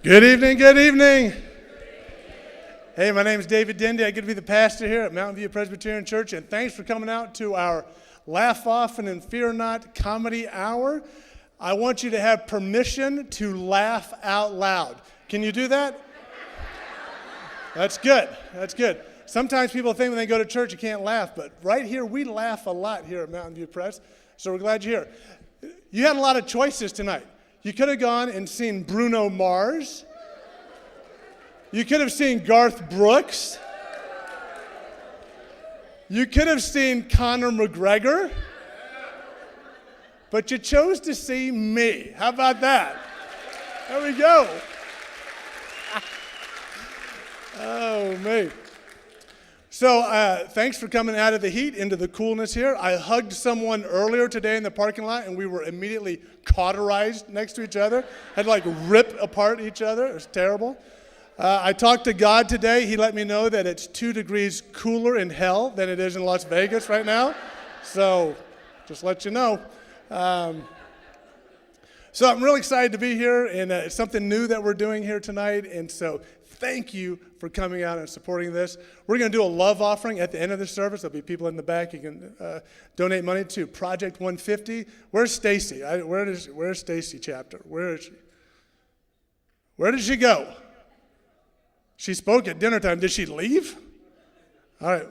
Good evening, good evening. Hey, my name is David Dendy. I get to be the pastor here at Mountain View Presbyterian Church, and thanks for coming out to our Laugh Often and Fear Not comedy hour. I want you to have permission to laugh out loud. Can you do that? That's good. That's good. Sometimes people think when they go to church you can't laugh, but right here we laugh a lot here at Mountain View Pres, so we're glad you're here. You had a lot of choices tonight. You could have gone and seen Bruno Mars. You could have seen Garth Brooks. You could have seen Conor McGregor. But you chose to see me. How about that? There we go. Oh, me. So thanks for coming out of the heat into the coolness here. I hugged someone earlier today in the parking lot, and we were immediately cauterized next to each other. Had to like rip apart each other. It was terrible. I talked to God today. He let me know that it's 2 degrees cooler in hell than it is in Las Vegas right now. So just let you know. So I'm really excited to be here, and it's something new that we're doing here tonight. And so thank you for coming out and supporting this. We're going to do a love offering at the end of the service. There'll be people in the back. You can donate money to Project 150. Where's Stacy? Where's Stacy Chapter? Where is she? Where did she go? She spoke at dinner time. Did she leave? All right.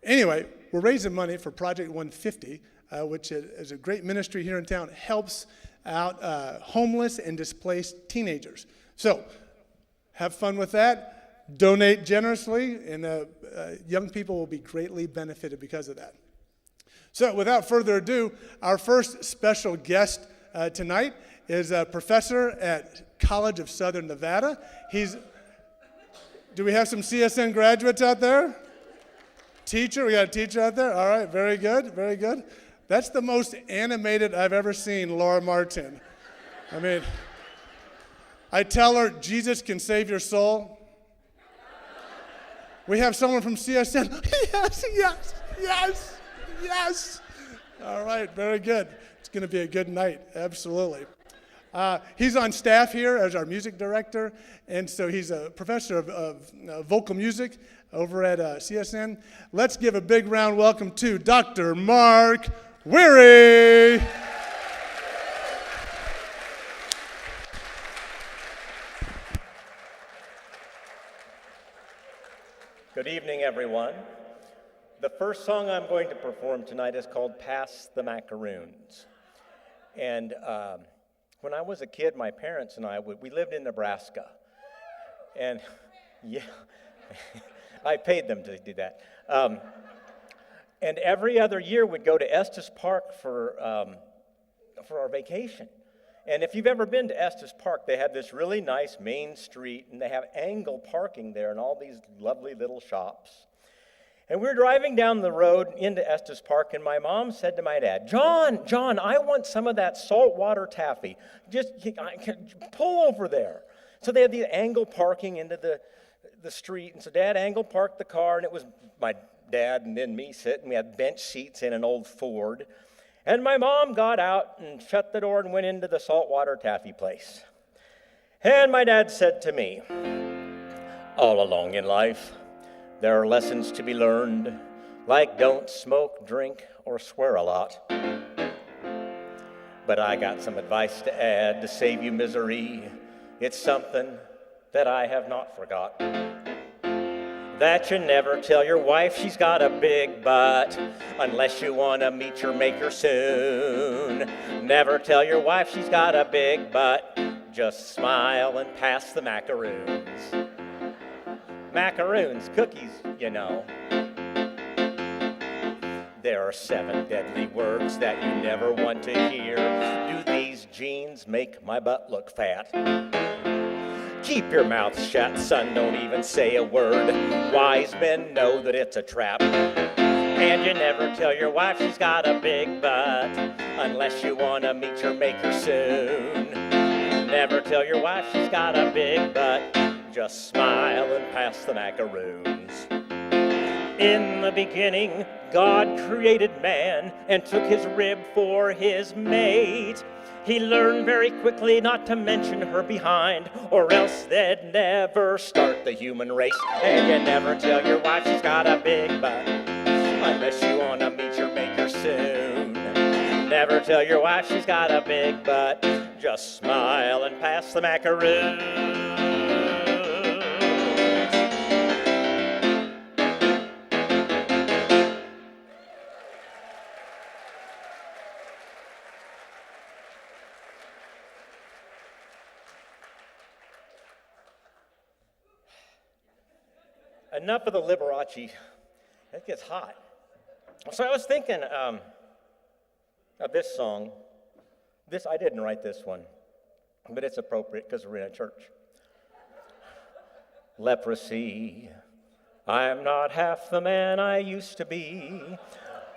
Anyway, we're raising money for Project 150, which is a great ministry here in town. It helps out homeless and displaced teenagers. So have fun with that. Donate generously, and young people will be greatly benefited because of that. So without further ado, our first special guest tonight is a professor at College of Southern Nevada. Do we have some CSN graduates out there? Teacher, we got a teacher out there? All right, very good, very good. That's the most animated I've ever seen Laura Martin. I mean, I tell her, Jesus can save your soul. We have someone from CSN. Yes, yes, yes, yes. All right, very good. It's going to be a good night, absolutely. He's on staff here as our music director, and so he's a professor of vocal music over at CSN. Let's give a big round welcome to Dr. Mark Weary. Good evening, everyone. The first song I'm going to perform tonight is called Pass the Macaroons. And when I was a kid, my parents and I, we lived in Nebraska. And yeah, I paid them to do that. And every other year we'd go to Estes Park for our vacation. And if you've ever been to Estes Park, they have this really nice main street, and they have angle parking there and all these lovely little shops. And we were driving down the road into Estes Park, and my mom said to my dad, John, I want some of that saltwater taffy. Just pull over there. So they had the angle parking into the street, and so Dad angle parked the car, and it was my dad and then me sitting. We had bench seats in an old Ford. And my mom got out and shut the door and went into the saltwater taffy place. And my dad said to me, all along in life, there are lessons to be learned, like don't smoke, drink, or swear a lot. But I got some advice to add to save you misery. It's something that I have not forgot. That you never tell your wife she's got a big butt, unless you want to meet your maker soon. Never tell your wife she's got a big butt, just smile and pass the macaroons. Macaroons, cookies, you know. There are 7 deadly words that you never want to hear. Do these jeans make my butt look fat? Keep your mouth shut, son, don't even say a word. Wise men know that it's a trap. And you never tell your wife she's got a big butt, unless you want to meet your maker soon. Never tell your wife she's got a big butt, just smile and pass the macaroons. In the beginning, God created man and took his rib for his mate. He learned very quickly not to mention her behind, or else they'd never start the human race. And you never tell your wife she's got a big butt, unless you want to meet your maker soon. Never tell your wife she's got a big butt, just smile and pass the macaroons. Enough of the Liberace. It gets hot. So I was thinking of this song. I didn't write this one, but it's appropriate because we're in a church. Leprosy. I'm not half the man I used to be.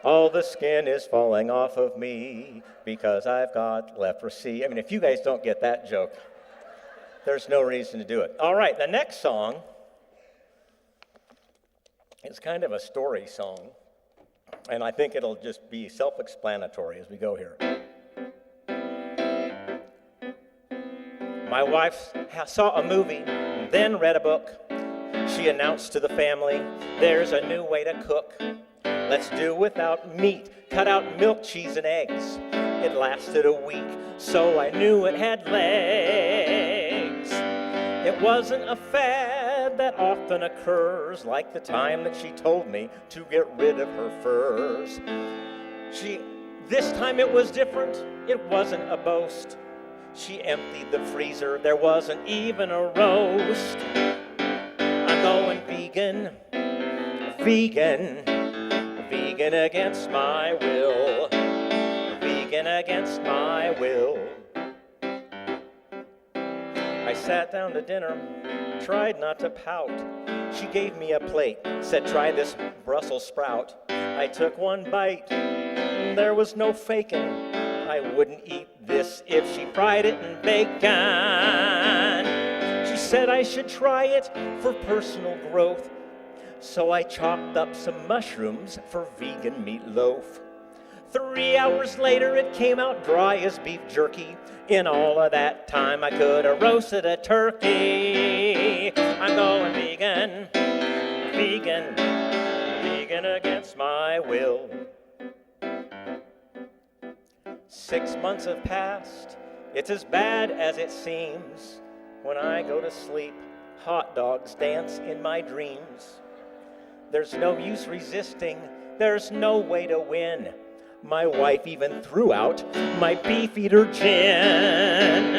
All the skin is falling off of me because I've got leprosy. I mean, if you guys don't get that joke, there's no reason to do it. All right, the next song. It's kind of a story song, and I think it'll just be self-explanatory as we go here. My wife saw a movie, then read a book. She announced to the family, there's a new way to cook. Let's do without meat, cut out milk, cheese, and eggs. It lasted a week, so I knew it had legs. It wasn't a fad that often occurs, like the time that she told me to get rid of her furs. This time it was different, it wasn't a boast. She emptied the freezer, there wasn't even a roast. I'm going vegan, vegan, vegan against my will, vegan against my will. I sat down to dinner, tried not to pout. She gave me a plate, said try this Brussels sprout. I took one bite, there was no faking. I wouldn't eat this if she fried it in bacon. She said I should try it for personal growth, so I chopped up some mushrooms for vegan meatloaf. 3 hours later it came out dry as beef jerky. In all of that time I could have roasted a turkey. I'm going vegan, vegan, vegan against my will. 6 months have passed, it's as bad as it seems. When I go to sleep, hot dogs dance in my dreams. There's no use resisting, there's no way to win. My wife even threw out my beef-eater gin.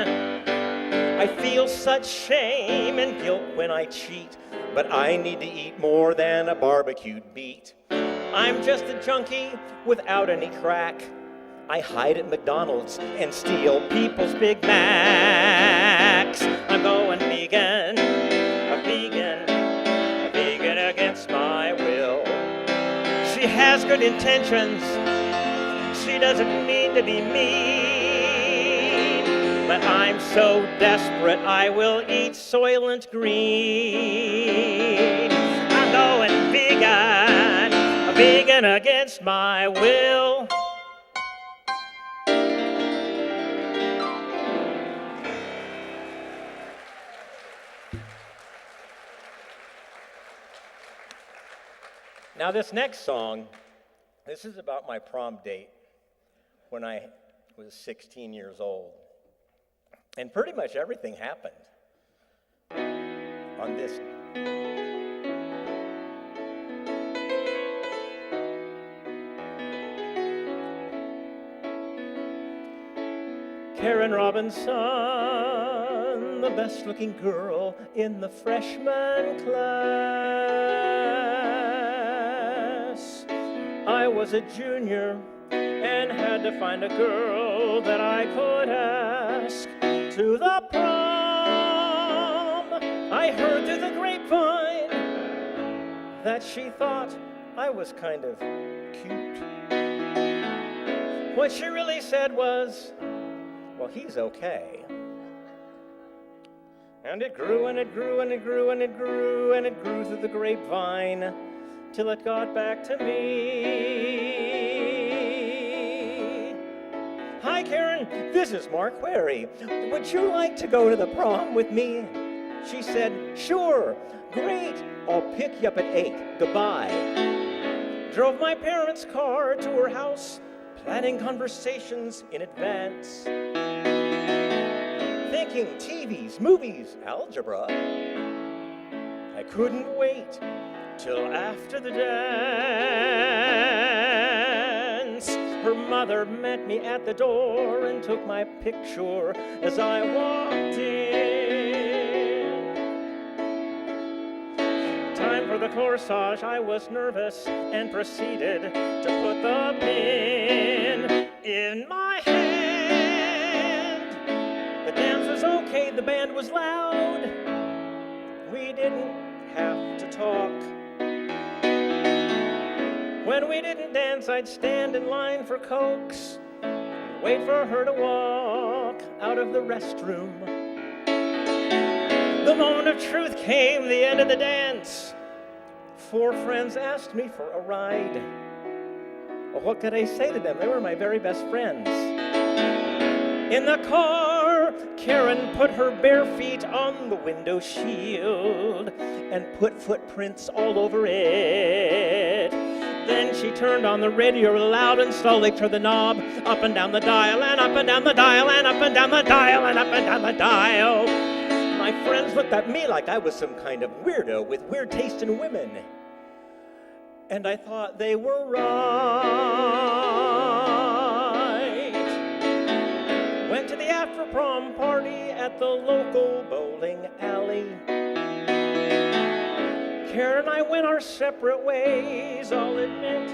I feel such shame and guilt when I cheat, but I need to eat more than a barbecued beet. I'm just a junkie without any crack. I hide at McDonald's and steal people's Big Macs. I'm going vegan, a vegan, a vegan against my will. She has good intentions. She doesn't mean to be mean, but I'm so desperate I will eat Soylent Green. I'm going vegan, a vegan against my will. Now this next song, this is about my prom date when I was 16 years old. And pretty much everything happened on this. Karen Robinson, the best looking girl in the freshman class. I was a junior and had to find a girl that I could ask to the prom. I heard through the grapevine that she thought I was kind of cute. What she really said was, well, he's okay. And it grew and it grew and it grew and it grew and it grew through the grapevine till it got back to me. Hi, Karen, this is Mark Wary. Would you like to go to the prom with me? She said, sure, great, I'll pick you up at 8, goodbye. Drove my parents' car to her house, planning conversations in advance. Thinking TVs, movies, algebra. I couldn't wait till after the dance. Her mother met me at the door and took my picture as I walked in. Time for the corsage, I was nervous and proceeded to put the pin in my hand. The dance was okay, the band was loud. We didn't have to talk. When we didn't dance, I'd stand in line for Cokes, wait for her to walk out of the restroom. The moment of truth came, the end of the dance. 4 friends asked me for a ride. Well, what could I say to them? They were my very best friends. In the car, Karen put her bare feet on the window shield and put footprints all over it. Then she turned on the radio loud and slowly turned the knob up and down the dial and up and down the dial and up and down the dial and up and down the dial. My friends looked at me like I was some kind of weirdo with weird taste in women. And I thought they were right. Went to the after-prom party at the local bowling alley. Karen and I went our separate ways, I'll admit.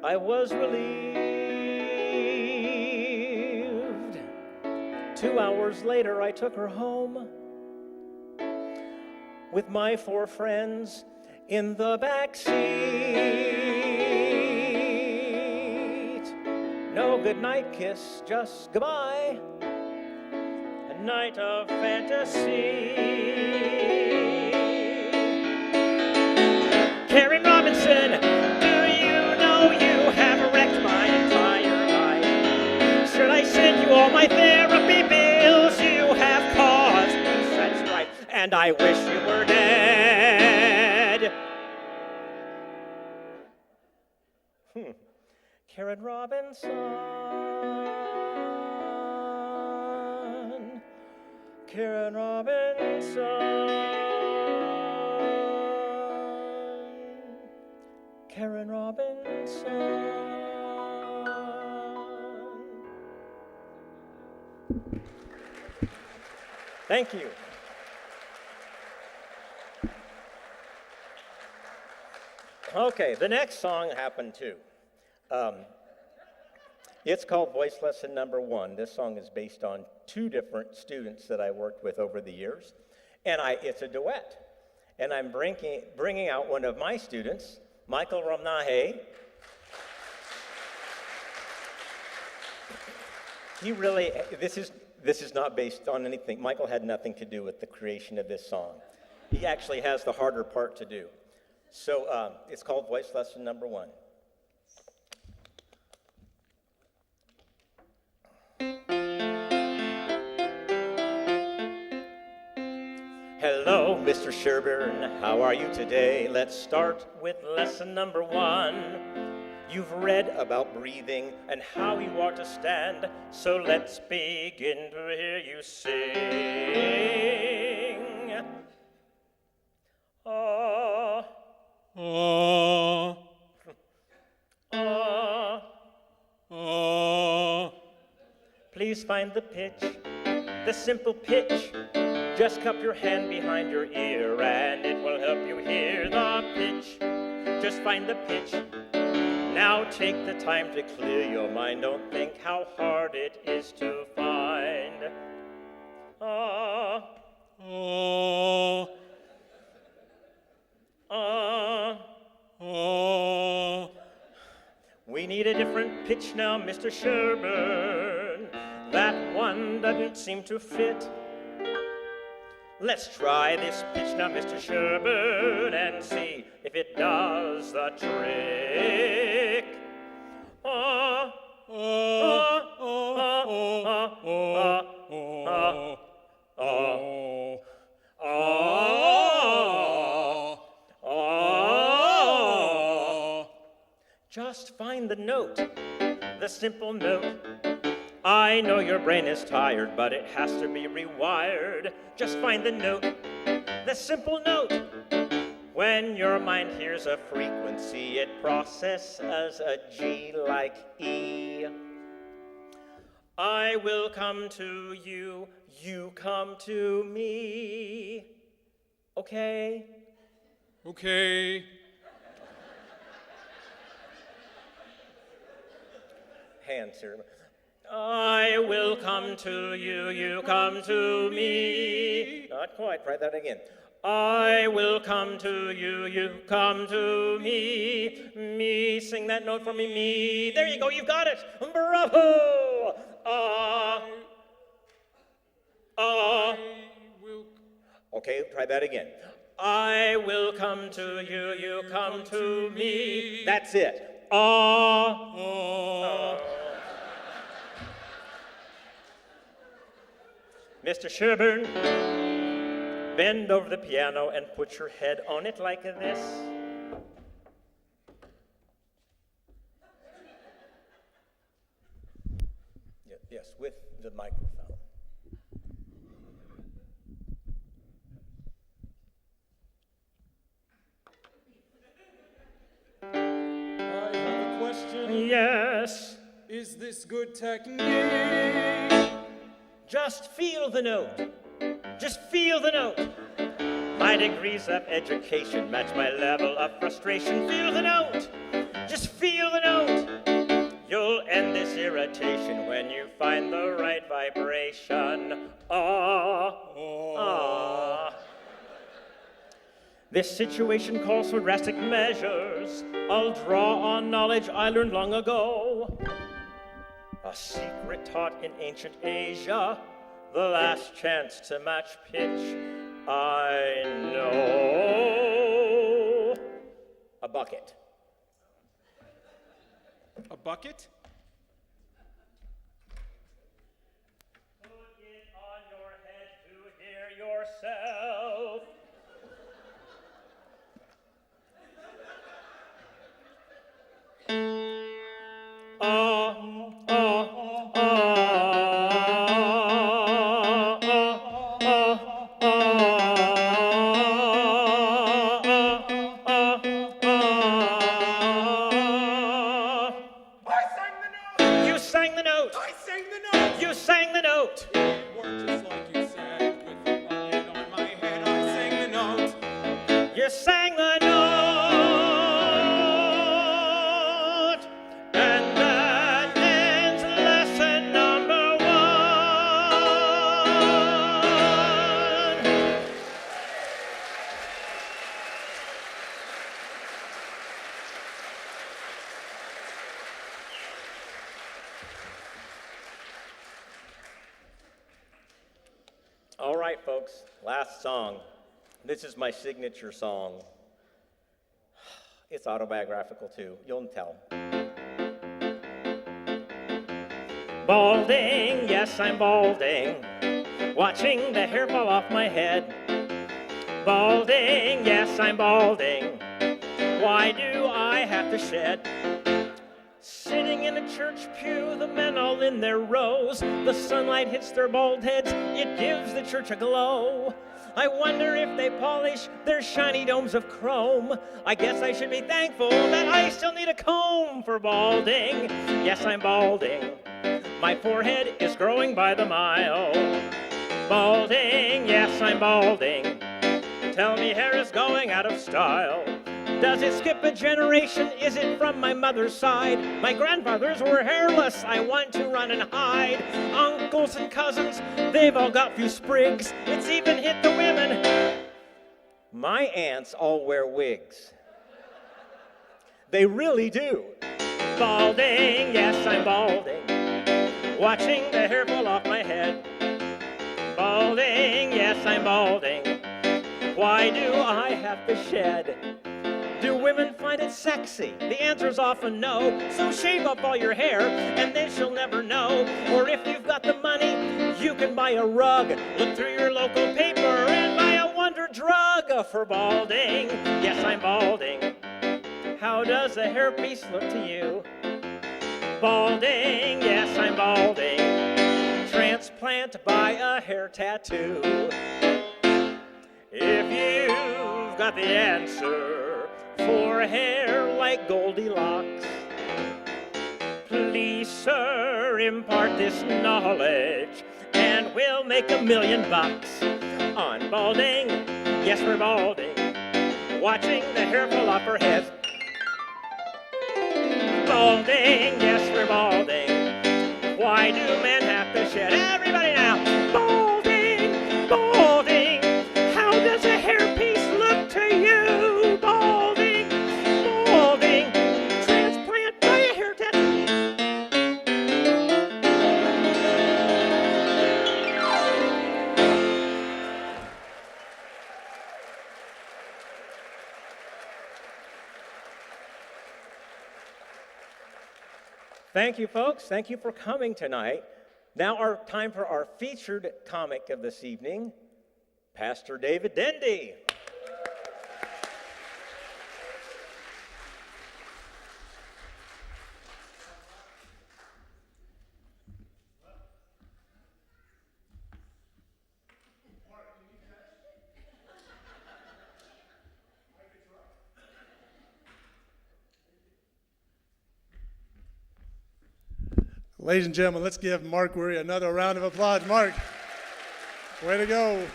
I was relieved. 2 hours later, I took her home with my 4 friends in the back seat. No goodnight kiss, just goodbye. A night of fantasy. Karen Robinson, do you know you have wrecked my entire life? Should I send you all my therapy bills? You have caused me such strife, and I wish you were dead. Karen Robinson, Karen Robinson. Karen Robinson. Thank you. Okay, the next song happened too. It's called Voice Lesson Number 1. This song is based on 2 different students that I worked with over the years, and it's a duet. And I'm bringing out one of my students, Michael Romnahe. This is not based on anything. Michael had nothing to do with the creation of this song. He actually has the harder part to do. So it's called Voice Lesson Number 1. Hello, Mr. Sherburne, how are you today? Let's start with lesson number 1. You've read about breathing and how you are to stand, so let's begin to hear you sing. Ah, ah, ah, ah. Please find the pitch, the simple pitch. Just cup your hand behind your ear and it will help you hear the pitch. Just find the pitch. Now take the time to clear your mind. Don't think how hard it is to find. Ah, ah, ah, ah. We need a different pitch now, Mr. Sherburne. That one doesn't seem to fit. Let's try this pitch now, Mr. Sherbert, and see if it does the trick. Ah, ah, ah, ah, ah, ah, ah, ah. Just find the note, the simple note. I know your brain is tired, but it has to be rewired. Just find the note, the simple note. When your mind hears a frequency, it processes a G like E. I will come to you, you come to me. Okay? Okay. Hands here. I will come to you, you come to me. Not quite, try that again. I will come to you, you come to me. Me, sing that note for me, me. There you go, you've got it. Bravo! Okay, try that again. I will come to you, you come to me. That's it. Mr. Sherburne, bend over the piano and put your head on it like this. Yes, with the microphone. I have a question. Yes. Is this good technique? Just feel the note. Just feel the note. My degrees of education match my level of frustration. Feel the note. Just feel the note. You'll end this irritation when you find the right vibration. This situation calls for drastic measures. I'll draw on knowledge I learned long ago. A secret taught in ancient Asia, the last chance to match pitch, I know. A bucket. A bucket? Put it on your head to hear yourself. You sang the note. I sang the note! You sang the note. Worked just like you said, with the bucket on my head. I sang the note. You sang the note. And that ends lesson number 1. All right, folks, last song. This is my signature song. It's autobiographical too, you'll tell. Balding, yes, I'm balding, watching the hair fall off my head. Balding, yes, I'm balding, why do I have to shed? Sitting in a church pew, the men all in their rows. The sunlight hits their bald heads, it gives the church a glow. I wonder if they polish their shiny domes of chrome. I guess I should be thankful that I still need a comb for balding. Yes, I'm balding. My forehead is growing by the mile. Balding, yes, I'm balding. Tell me hair is going out of style. Does it skip a generation? Is it from my mother's side? My grandfathers were hairless, I want to run and hide. Uncles and cousins, they've all got few sprigs. It's even hit the women. My aunts all wear wigs. They really do. Balding, yes, I'm balding. Watching the hair fall off my head. Balding, balding, yes, I'm balding. Why do I have to shed? Do women find it sexy? The answer's often no. So shave up all your hair, and then she'll never know. Or if you've got the money, you can buy a rug. Look through your local paper and buy a wonder drug for balding. Yes, I'm balding. How does a hairpiece look to you? Balding, yes, I'm balding. Transplant by a hair tattoo. If you've got the answer for hair like Goldilocks, please, sir, impart this knowledge, and we'll make $1 million on balding. Yes, we're balding. Watching the hair fall off our heads. Balding, yes, we're balding. Why do men have to shed? Everybody now. Balding, balding. How does a hairpiece look to you? Balding, balding. Transplant by a hair tattoo. Thank you, folks. Thank you for coming tonight. Now our time for our featured comic of this evening, Pastor David Dendy. Ladies and gentlemen, let's give Mark Weary another round of applause. Mark, way to go.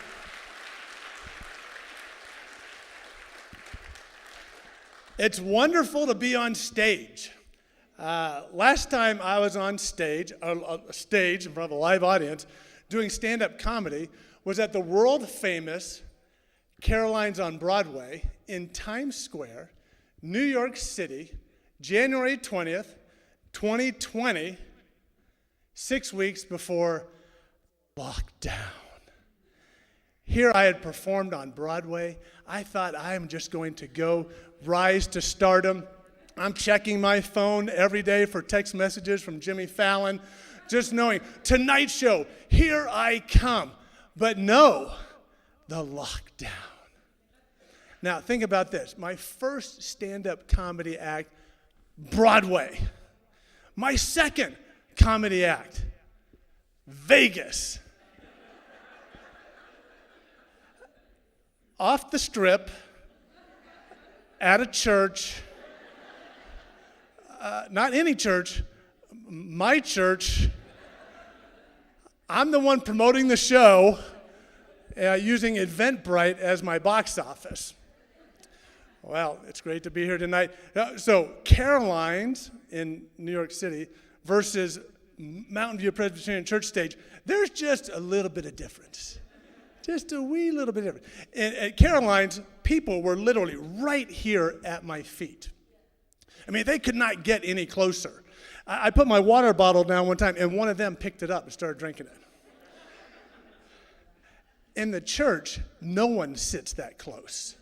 It's wonderful to be on stage. Last time I was on stage, a stage in front of a live audience, doing stand-up comedy, was at the world-famous Caroline's on Broadway in Times Square, New York City, January 20th, 2020, 6 weeks before lockdown. Here I had performed on Broadway. I thought I am just going to go rise to stardom. I'm checking my phone every day for text messages from Jimmy Fallon, just knowing, Tonight Show, here I come. But no, the lockdown. Now think about this. My first stand-up comedy act, Broadway. My second comedy act, Vegas. Off the Strip, at a church, not any church, my church. I'm the one promoting the show, using Eventbrite as my box office. Well, it's great to be here tonight. So Caroline's in New York City versus Mountain View Presbyterian Church stage, there's just a little bit of difference. Just a wee little bit different. At Caroline's, people were literally right here at my feet. I mean, they could not get any closer. I put my water bottle down one time, and one of them picked it up and started drinking it. In the church, no one sits that close.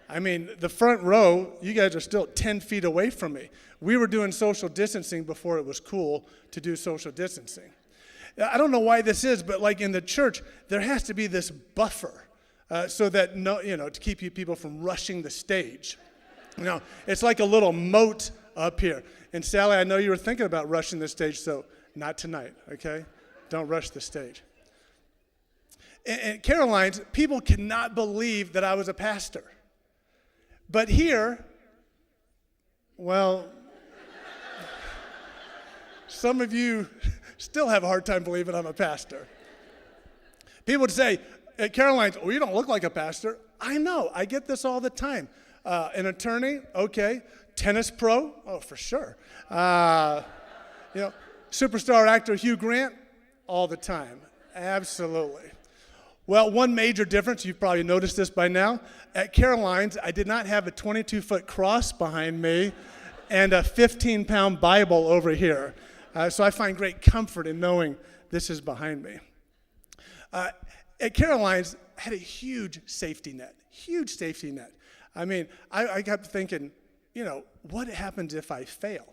I mean, the front row, you guys are still 10 feet away from me. We were doing social distancing before it was cool to do social distancing. I don't know why this is, but like in the church, there has to be this buffer so that, to keep you people from rushing the stage. It's like a little moat up here. And Sally, I know you were thinking about rushing the stage, so not tonight, okay? Don't rush the stage. At Caroline's, people cannot believe that I was a pastor. But here, well, some of you still have a hard time believing I'm a pastor. People would say, at Caroline's, you don't look like a pastor. I know, I get this all the time. An attorney, okay. Tennis pro, oh, for sure. Superstar actor Hugh Grant, all the time, absolutely. Well, one major difference, you've probably noticed this by now, at Caroline's, I did not have a 22-foot cross behind me and a 15-pound Bible over here. So I find great comfort in knowing this is behind me. At Caroline's, had a huge safety net. I mean, I kept thinking, what happens if I fail?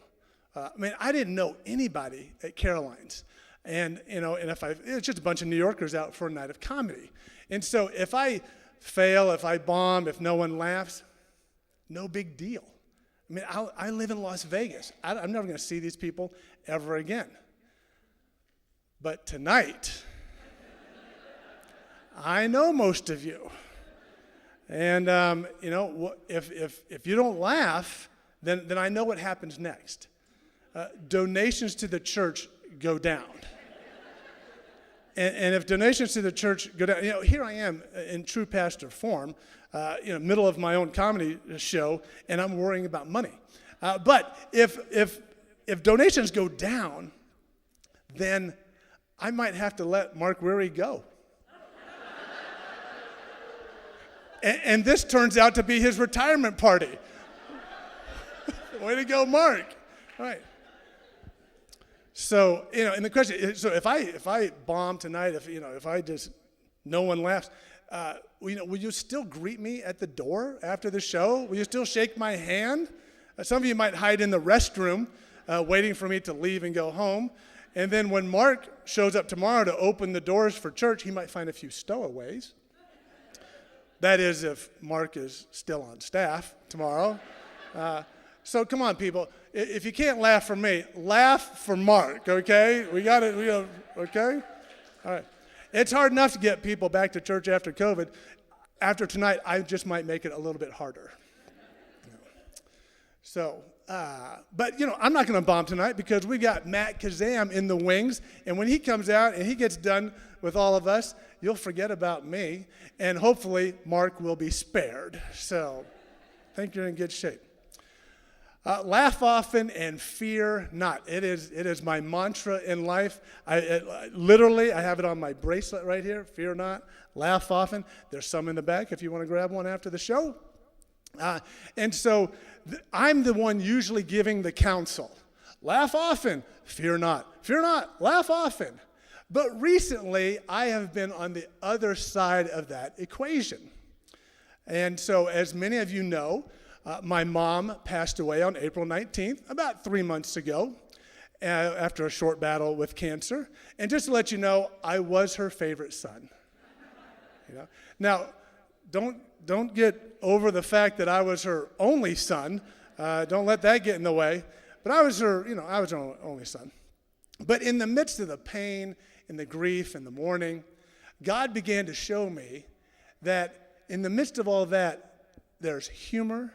I didn't know anybody at Caroline's. And it's just a bunch of New Yorkers out for a night of comedy. And so if I fail, if I bomb, if no one laughs, no big deal. I live in Las Vegas. I'm never going to see these people ever again. But tonight, I know most of you. And, if you don't laugh, then I know what happens next. Donations to the church go down. And if donations to the church go down, here I am in true pastor form, middle of my own comedy show, and I'm worrying about money. But if donations go down, then I might have to let Mark Weary go. And this turns out to be his retirement party. Way to go, Mark. All right. So, and the question is, so if I bomb tonight, if I just, no one laughs, will you still greet me at the door after the show? Will you still shake my hand? Some of you might hide in the restroom, waiting for me to leave and go home. And then when Mark shows up tomorrow to open the doors for church, he might find a few stowaways. That is, if Mark is still on staff tomorrow. So come on, people. If you can't laugh for me, laugh for Mark, okay? We got it, okay? All right. It's hard enough to get people back to church after COVID. After tonight, I just might make it a little bit harder. So, but, I'm not going to bomb tonight because we got Matt Kazam in the wings. And when he comes out and he gets done with all of us, you'll forget about me. And hopefully, Mark will be spared. So, I think you're in good shape. Laugh often and fear not. It is my mantra in life. I have it on my bracelet right here. Fear not. Laugh often. There's some in the back if you want to grab one after the show. And so I'm the one usually giving the counsel. Laugh often. Fear not. Fear not. Laugh often. But recently, I have been on the other side of that equation. And so, as many of you know, my mom passed away on April 19th, about 3 months ago, after a short battle with cancer. And just to let you know, I was her favorite son. Now, don't get over the fact that I was her only son. Don't let that get in the way. But I was her only son. But in the midst of the pain and the grief and the mourning, God began to show me that in the midst of all that, there's humor,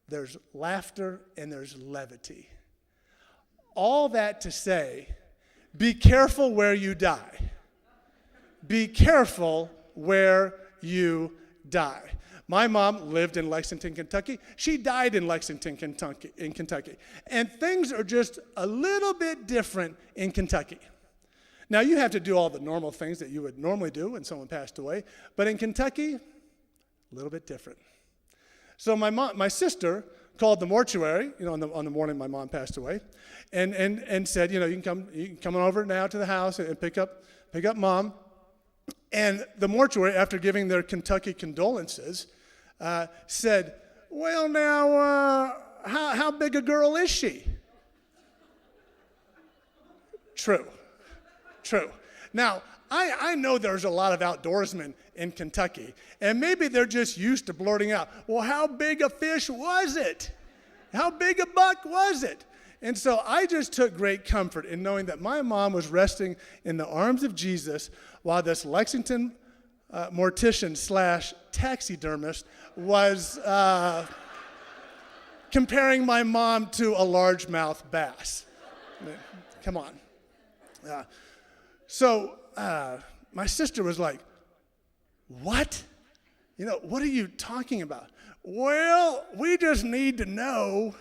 there's laughter, and there's levity. All that to say, be careful where you die. Be careful where you die. My mom lived in Lexington, Kentucky. She died in Lexington, Kentucky. And things are just a little bit different in Kentucky. Now, you have to do all the normal things that you would normally do when someone passed away. But in Kentucky, a little bit different. So my sister called the mortuary, on the morning my mom passed away, and said, you can come over now to the house and pick up mom. And the mortuary, after giving their Kentucky condolences, said, well, now, how big a girl is she? True. Now, I know there's a lot of outdoorsmen in Kentucky, and maybe they're just used to blurting out, well, how big a fish was it? How big a buck was it? And so I just took great comfort in knowing that my mom was resting in the arms of Jesus while this Lexington mortician / taxidermist was comparing my mom to a largemouth bass. Come on. So my sister was like, what? What are you talking about? Well, we just need to know,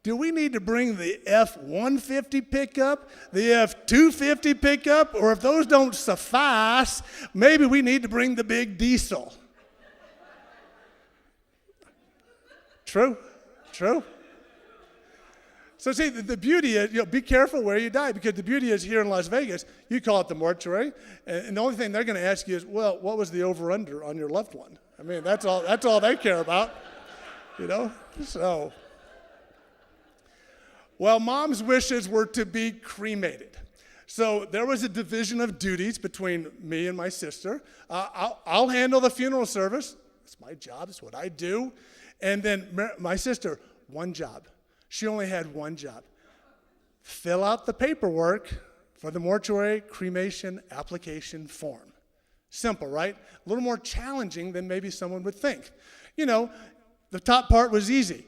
do we need to bring the F-150 pickup, the F-250 pickup, or if those don't suffice, maybe we need to bring the big diesel? True. So see, the beauty is, be careful where you die, because the beauty is here in Las Vegas, you call it the mortuary, and the only thing they're going to ask you is, well, what was the over-under on your loved one? I mean, that's all they care about, So, well, Mom's wishes were to be cremated. So there was a division of duties between me and my sister. I'll handle the funeral service. It's my job. It's what I do. And then my sister, one job. She only had one job. Fill out the paperwork for the mortuary cremation application form. Simple, right? A little more challenging than maybe someone would think. The top part was easy.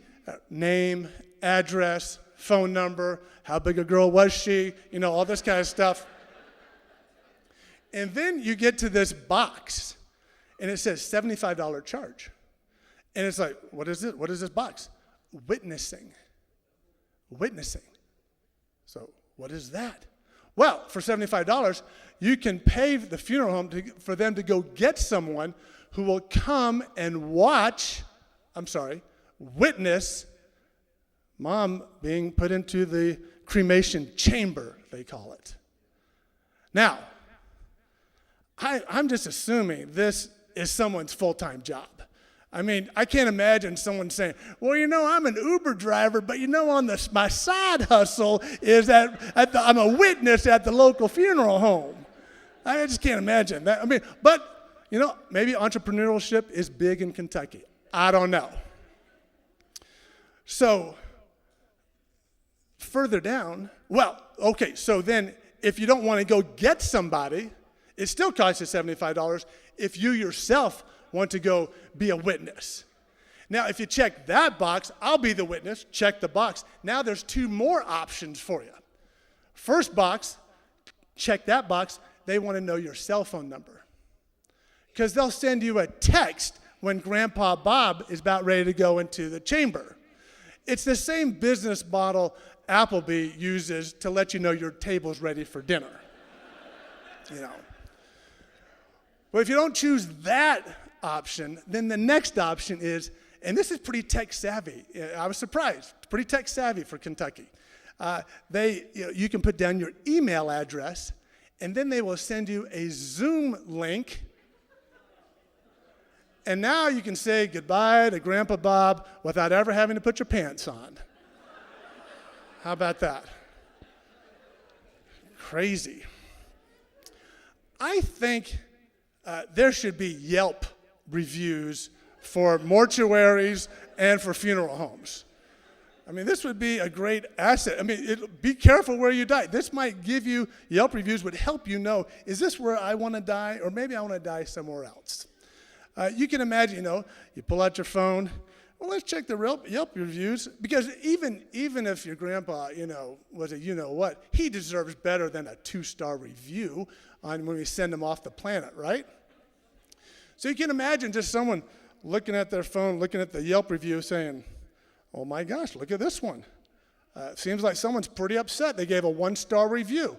Name, address, phone number, how big a girl was she, all this kind of stuff. And then you get to this box, and it says $75 charge. And it's like, what is it? What is this box? Witnessing. So what is that? Well, for $75, you can pay the funeral home for them to go get someone who will come and witness Mom being put into the cremation chamber, they call it. Now, I'm just assuming this is someone's full-time job. I mean, I can't imagine someone saying, well, I'm an Uber driver, but my side hustle is that I'm a witness at the local funeral home. I just can't imagine that. I mean, but, maybe entrepreneurship is big in Kentucky. I don't know. So, further down, so then if you don't want to go get somebody, it still costs you $75 if you yourself want to go be a witness. Now, if you check that box, I'll be the witness, check the box. Now there's two more options for you. First box, check that box, they want to know your cell phone number. Because they'll send you a text when Grandpa Bob is about ready to go into the chamber. It's the same business model Applebee uses to let you know your table's ready for dinner. But if you don't choose that option, then the next option is, and this is pretty tech savvy. I was surprised. Pretty tech savvy for Kentucky. You can put down your email address, and then they will send you a Zoom link. And now you can say goodbye to Grandpa Bob without ever having to put your pants on. How about that? Crazy. I think there should be Yelp reviews for mortuaries and for funeral homes. I mean, this would be a great asset. I mean, be careful where you die. This might give you, Yelp reviews would help you know, is this where I want to die, or maybe I want to die somewhere else? You can imagine, you pull out your phone, well, let's check the Yelp reviews, because even if your grandpa, was a you-know-what, he deserves better than a 2-star review when we send him off the planet, right? So you can imagine just someone looking at their phone, looking at the Yelp review saying, oh my gosh, look at this one. Seems like someone's pretty upset. They gave a 1-star review.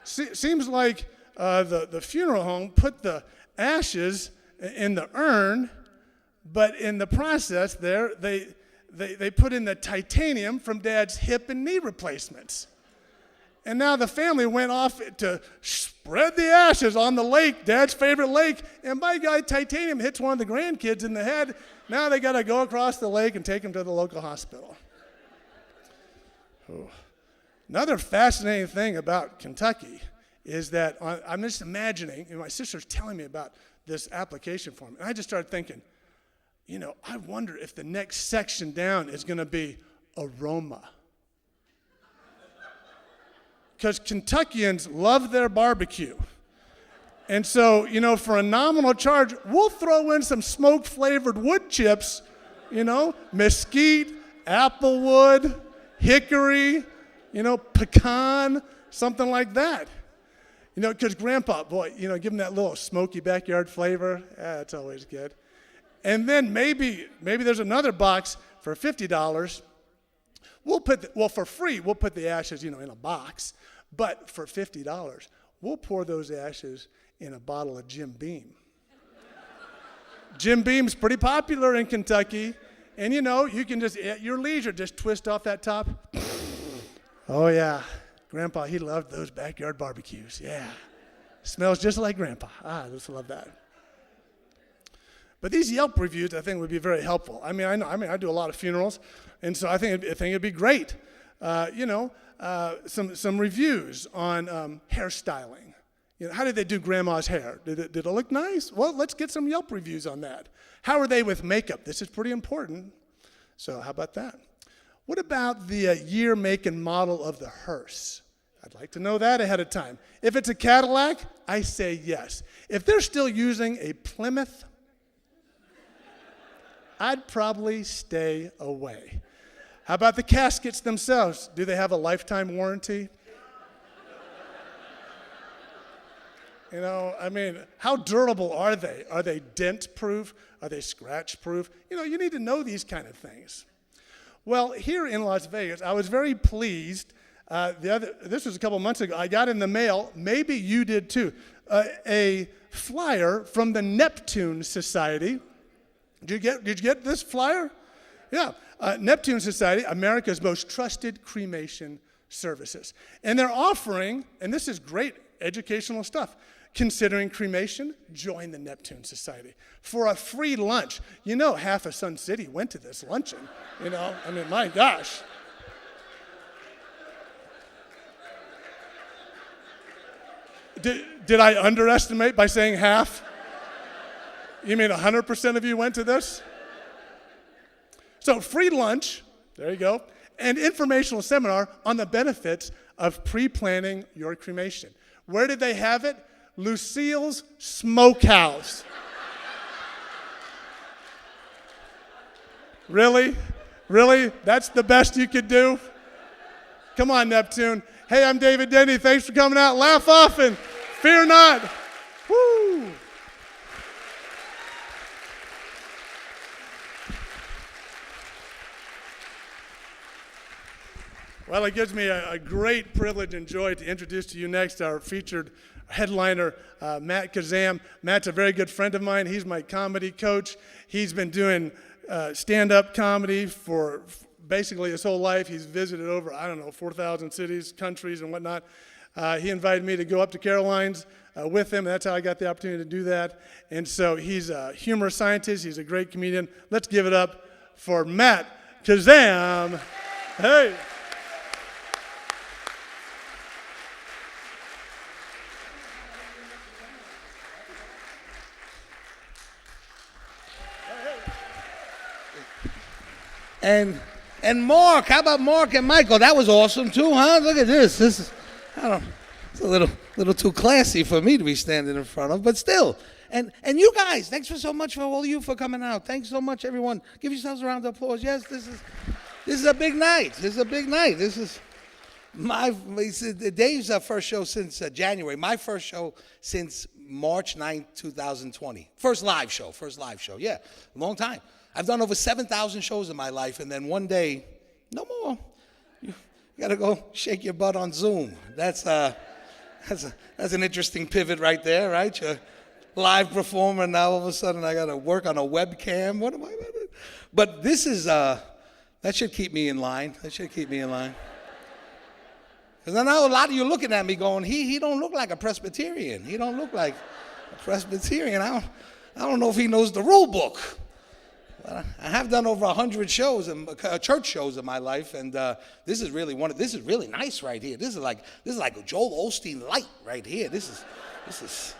Seems like the funeral home put the ashes in the urn, but in the process there, they put in the titanium from Dad's hip and knee replacements. And now the family went off to spread the ashes on the lake, Dad's favorite lake, and by God, titanium hits one of the grandkids in the head. Now they got to go across the lake and take him to the local hospital. Oh. Another fascinating thing about Kentucky is that I'm just imagining, and my sister's telling me about this application form, and I just started thinking, I wonder if the next section down is going to be aroma. Because Kentuckians love their barbecue. And so, for a nominal charge, we'll throw in some smoke-flavored wood chips, mesquite, applewood, hickory, pecan, something like that. Because Grandpa, boy, give him that little smoky backyard flavor. That's always good. And then maybe there's another box for $50. For free, we'll put the ashes, in a box. But for $50, we'll pour those ashes in a bottle of Jim Beam. Jim Beam's pretty popular in Kentucky. And, you can just, at your leisure, just twist off that top. Oh, yeah. Grandpa, he loved those backyard barbecues. Yeah. Smells just like Grandpa. I just love that. But these Yelp reviews, I think, would be very helpful. I I do a lot of funerals, and so I think it'd be great. Some reviews on hairstyling. How did they do Grandma's hair? Did it look nice? Well, let's get some Yelp reviews on that. How are they with makeup? This is pretty important. So how about that? What about the year, make, and model of the hearse? I'd like to know that ahead of time. If it's a Cadillac, I say yes. If they're still using a Plymouth, I'd probably stay away. How about the caskets themselves? Do they have a lifetime warranty? How durable are they? Are they dent-proof? Are they scratch-proof? You need to know these kind of things. Well, here in Las Vegas, I was very pleased. This was a couple months ago. I got in the mail, maybe you did too, a flyer from the Neptune Society. Did you get this flyer? Yeah. Neptune Society, America's most trusted cremation services. And they're offering, and this is great educational stuff, considering cremation, join the Neptune Society for a free lunch. Half of Sun City went to this luncheon. My gosh. Did I underestimate by saying half? You mean 100% of you went to this? So free lunch, there you go, and informational seminar on the benefits of pre-planning your cremation. Where did they have it? Lucille's Smokehouse. Really? Really? That's the best you could do? Come on, Neptune. Hey, I'm David Denny. Thanks for coming out. Laugh often. Fear not. Woo! Well, it gives me a great privilege and joy to introduce to you next our featured headliner, Matt Kazam. Matt's a very good friend of mine. He's my comedy coach. He's been doing stand-up comedy for basically his whole life. He's visited over, 4,000 cities, countries, and whatnot. He invited me to go up to Caroline's with him, and that's how I got the opportunity to do that. And so he's a humor scientist. He's a great comedian. Let's give it up for Matt Kazam. Hey. And Mark, how about Mark and Michael? That was awesome too, huh? Look at this. It's a little too classy for me to be standing in front of, but still. And you guys, thanks for so much for all of you for coming out. Thanks so much, everyone. Give yourselves a round of applause. Yes, this is a big night. This is a big night. This is Dave's first show since January. My first show since March 9th, 2020. First live show. Yeah, a long time. I've done over 7,000 shows in my life, and then one day, no more. You got to go shake your butt on Zoom. That's an interesting pivot right there, right? You're a live performer, now all of a sudden I got to work on a webcam. What am I going to do? But this is, that should keep me in line. Because I know a lot of you looking at me going, he don't look like a Presbyterian. He don't look like a Presbyterian. I don't know if he knows the rule book. I have done over 100 shows and church shows in my life, and this is really nice right here. This is like Joel Osteen light right here. This is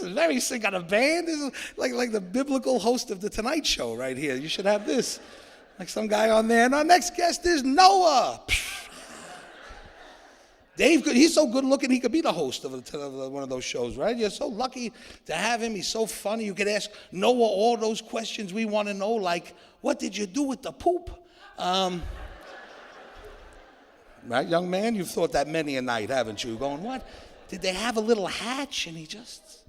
very sick on a band. This is like the biblical host of the Tonight Show right here. You should have this, like some guy on there. And our next guest is Noah. Dave, he's so good looking, he could be the host of one of those shows, right? You're so lucky to have him. He's so funny. You could ask Noah all those questions we want to know, like, what did you do with the poop? Right, young man? You've thought that many a night, haven't you? Going, what? Did they have a little hatch? And he just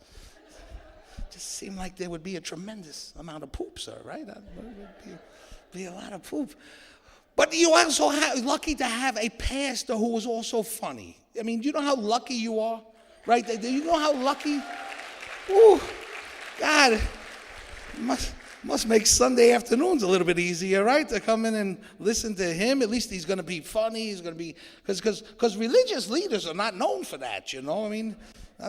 seemed like there would be a tremendous amount of poop, sir, right? That would be a lot of poop. But you also lucky to have a pastor who was also funny. I mean, do you know how lucky you are? Right? Do you know how lucky? Ooh, God, Must make Sunday afternoons a little bit easier, right? To come in and listen to him. At least he's going to be funny. He's going to be, because religious leaders are not known for that, you know? I mean,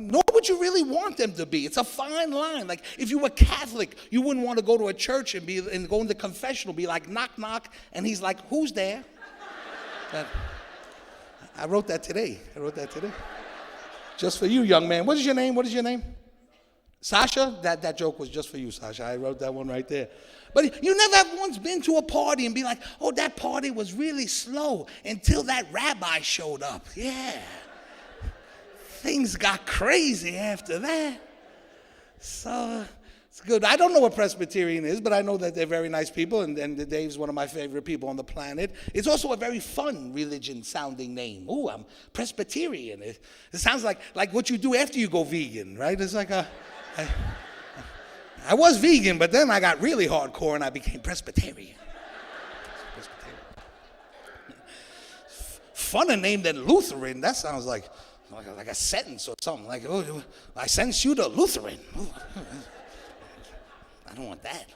nor would you really want them to be. It's a fine line. Like, if you were Catholic, you wouldn't want to go to a church and go into confessional, be like, knock, knock, and he's like, who's there? I wrote that today. Just for you, young man. What is your name? Sasha? That joke was just for you, Sasha. I wrote that one right there. But you never have once been to a party and be like, oh, that party was really slow until that rabbi showed up. Yeah. Things got crazy after that. So it's good. I don't know what Presbyterian is, but I know that they're very nice people, and Dave's one of my favorite people on the planet. It's also a very fun religion-sounding name. Ooh, I'm Presbyterian. It sounds like what you do after you go vegan, right? It's like I was vegan, but then I got really hardcore and I became Presbyterian. Funner name than Lutheran. That sounds like a sentence or something. Like, oh, I sentence you to Lutheran. Ooh. I don't want that.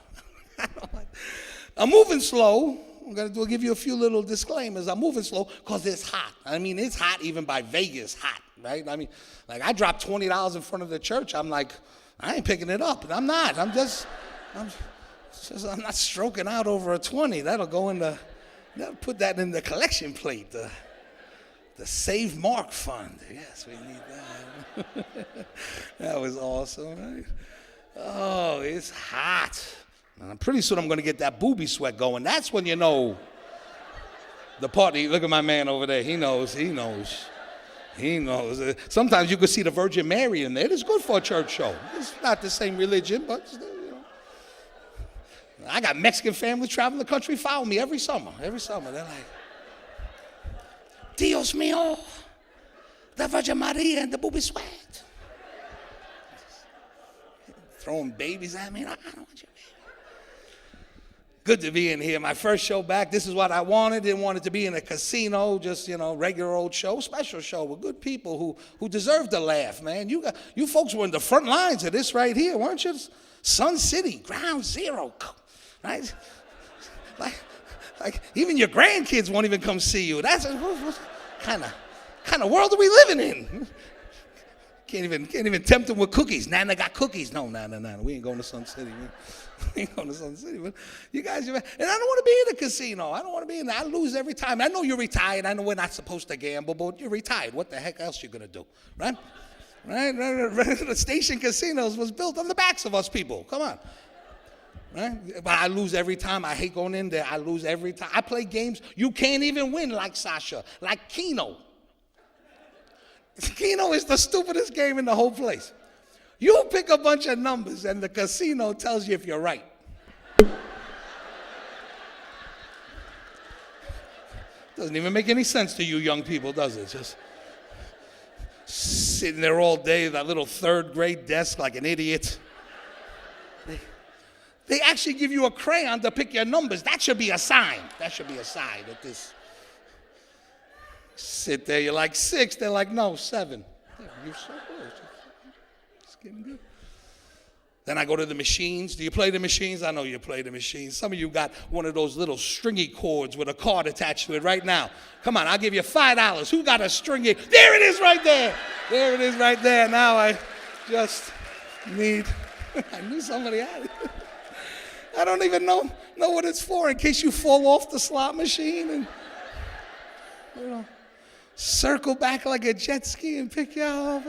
I'm moving slow. We'll give you a few little disclaimers. I'm moving slow because it's hot. I mean, it's hot even by Vegas hot, right? I mean, like I dropped $20 in front of the church. I'm like, I ain't picking it up. And I'm not. I'm not stroking out over a 20. That'll put that in the collection plate. The Save Mark Fund. Yes, we need that. That was awesome, right? Oh, it's hot. And pretty soon I'm going to get that booby sweat going. That's when you know the party. Look at my man over there. He knows. Sometimes you could see the Virgin Mary in there. It's good for a church show. It's not the same religion, but still, you know. I got Mexican families traveling the country, follow me every summer. They're like, Dios mío, the Virgin Maria and the booby sweat. Throwing babies at me. I don't want your baby. Good to be in here. My first show back. This is what I wanted. Didn't want it to be in a casino, just, regular old show, special show with good people who deserve to laugh, man. You folks were in the front lines of this right here, weren't you? Sun City, ground zero, right? Like even your grandkids won't even come see you. That's what kind of world are we living in? Can't even tempt them with cookies. Nana got cookies. No. We ain't going to Sun City. We ain't going to Sun City. But you guys, and I don't want to be in a casino. I don't want to be in there. I lose every time. I know you're retired. I know we're not supposed to gamble, but you're retired. What the heck else you going to do, right? Right? The station casinos was built on the backs of us people. Come on. Right? But I lose every time. I hate going in there. I lose every time. I play games you can't even win like Sasha, like Keno. Keno is the stupidest game in the whole place. You pick a bunch of numbers and the casino tells you if you're right. Doesn't even make any sense to you young people, does it? Just sitting there all day, that little third grade desk like an idiot. They actually give you a crayon to pick your numbers. That should be a sign. That this. Sit there, you're like 6. They're like, no, 7. Yeah, you're so good. It's getting good. Then I go to the machines. Do you play the machines? I know you play the machines. Some of you got one of those little stringy cords with a card attached to it right now. Come on, I'll give you $5. Who got a stringy? There it is right there. Now I just need, I knew somebody had it. I don't even know what it's for in case you fall off the slot machine and, circle back like a jet ski and pick you up.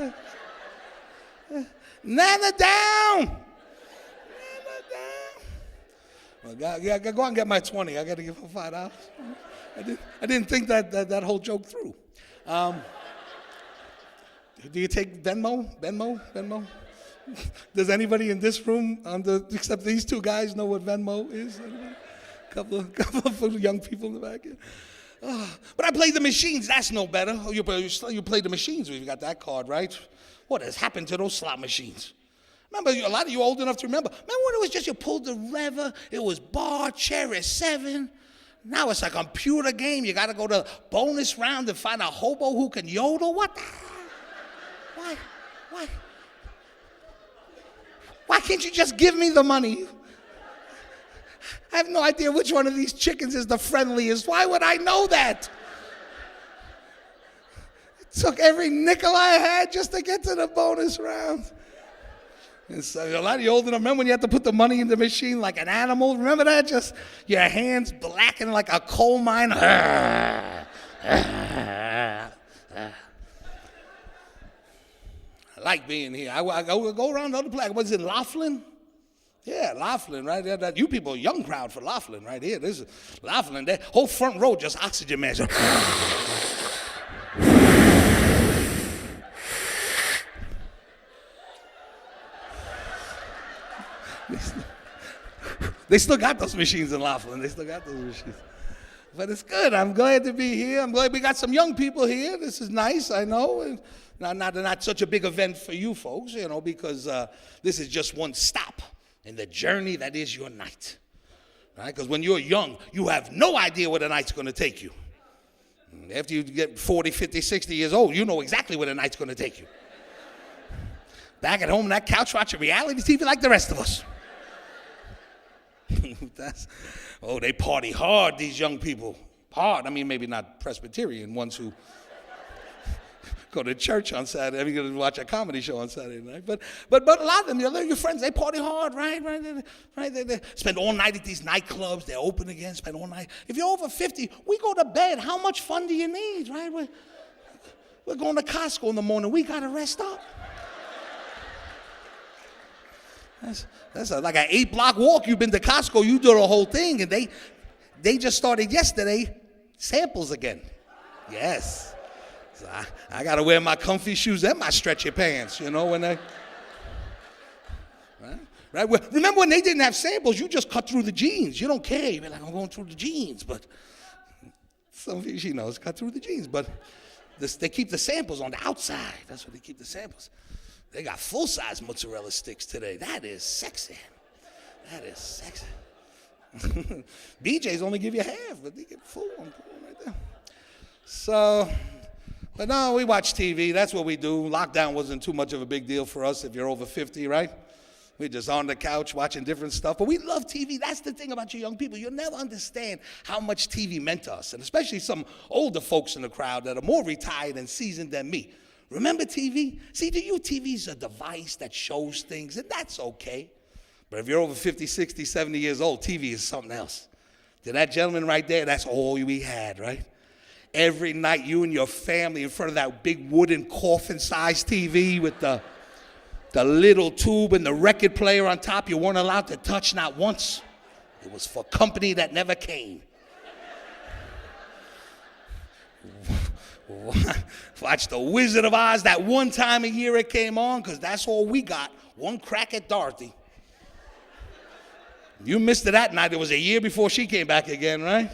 Nana down. Well, go out and get my 20. I got to give him $5. I didn't think that whole joke through. Do you take Venmo? Does anybody in this room, except these two guys, know what Venmo is? A couple of young people in the back here. But I play the machines. That's no better. You play the machines. We've got that card, right? What has happened to those slot machines? Remember, a lot of you old enough to remember. Remember when it was just you pulled the lever, it was bar, cherry, 7. Now it's a computer game. You got to go to bonus round and find a hobo who can yodel. What the hell? Why can't you just give me the money? I have no idea which one of these chickens is the friendliest. Why would I know that? It took every nickel I had just to get to the bonus round. And so a lot of you older remember when you had to put the money in the machine like an animal? Remember that? Just your hands blackened like a coal mine. I like being here. I go around the other place. Was it Laughlin? Yeah, Laughlin, right? You people are a young crowd for Laughlin right here. This is Laughlin. That whole front row just oxygen mask. They still got those machines in Laughlin. They still got those machines. But it's good. I'm glad to be here. I'm glad we got some young people here. This is nice, I know. And not such a big event for you folks, because this is just one stop in the journey that is your night. Right? Because when you're young, you have no idea where the night's going to take you. After you get 40, 50, 60 years old, you know exactly where the night's going to take you. Back at home on that couch watching reality TV like the rest of us. They party hard, these young people. Hard. I mean, maybe not Presbyterian ones who go to church on Saturday. I mean, go to watch a comedy show on Saturday night. But a lot of them, your friends, they party hard, right? They spend all night at these nightclubs. They're open again, spend all night. If you're over 50, we go to bed. How much fun do you need, right? We're going to Costco in the morning. We got to rest up. That's like an 8-block walk. You've been to Costco, you do the whole thing, and they just started yesterday samples again. Yes. So I got to wear my comfy shoes and my stretchy pants, when they... Right? Well, remember when they didn't have samples, you just cut through the jeans. You don't care. You're like, I'm going through the jeans, but some of you, she knows, cut through the jeans. But they keep the samples on the outside. That's where they keep the samples. They got full-size mozzarella sticks today. That is sexy. That is sexy. BJ's only give you half, but they get full one right there. So, but no, we watch TV. That's what we do. Lockdown wasn't too much of a big deal for us if you're over 50, right? We're just on the couch watching different stuff. But we love TV. That's the thing about you young people. You'll never understand how much TV meant to us, and especially some older folks in the crowd that are more retired and seasoned than me. Remember TV? See, to you, TV's a device that shows things, and that's okay. But if you're over 50, 60, 70 years old, TV is something else. To that gentleman right there, that's all we had, right? Every night, you and your family in front of that big wooden coffin-sized TV with the little tube and the record player on top you weren't allowed to touch not once. It was for company that never came. Watch The Wizard of Oz that one time a year it came on, because that's all we got. One crack at Dorothy. You missed it that night. It was a year before she came back again, right?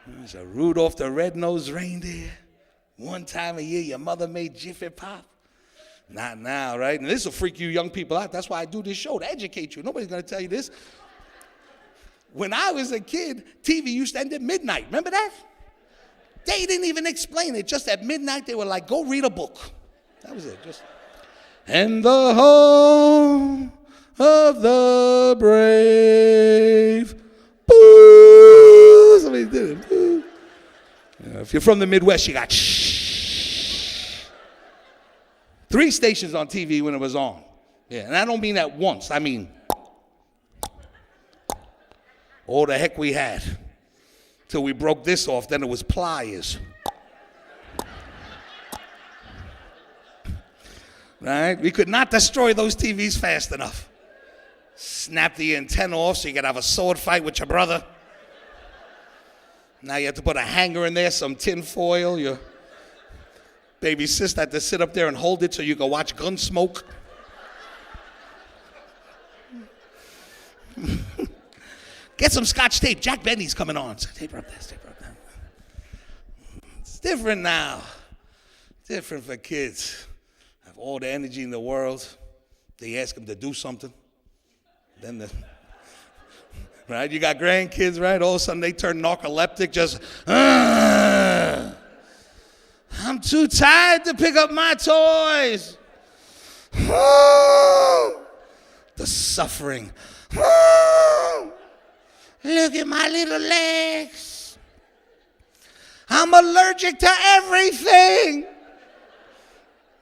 It was a Rudolph the Red-Nosed Reindeer. One time a year your mother made Jiffy Pop. Not now, right? And this will freak you young people out. That's why I do this show, to educate you. Nobody's going to tell you this. When I was a kid, TV used to end at midnight. Remember that? They didn't even explain it. Just at midnight, they were like, go read a book. That was it. Just. And the home of the brave. Boo! Somebody did it. Boo. If you're from the Midwest, you got shh. 3 stations on TV when it was on. Yeah, and I don't mean that once. I mean, all the heck we had. Till we broke this off, then it was pliers. Right? We could not destroy those TVs fast enough. Snap the antenna off so you could have a sword fight with your brother. Now you have to put a hanger in there, some tin foil. Your baby sister had to sit up there and hold it so you could watch Gunsmoke. Get some Scotch tape. Jack Benny's coming on. Tape her up there. Tape her up there. It's different now. Different for kids. Have all the energy in the world. They ask them to do something. Then right? You got grandkids, right? All of a sudden they turn narcoleptic. Just, I'm too tired to pick up my toys. The suffering. Look at my little legs. I'm allergic to everything.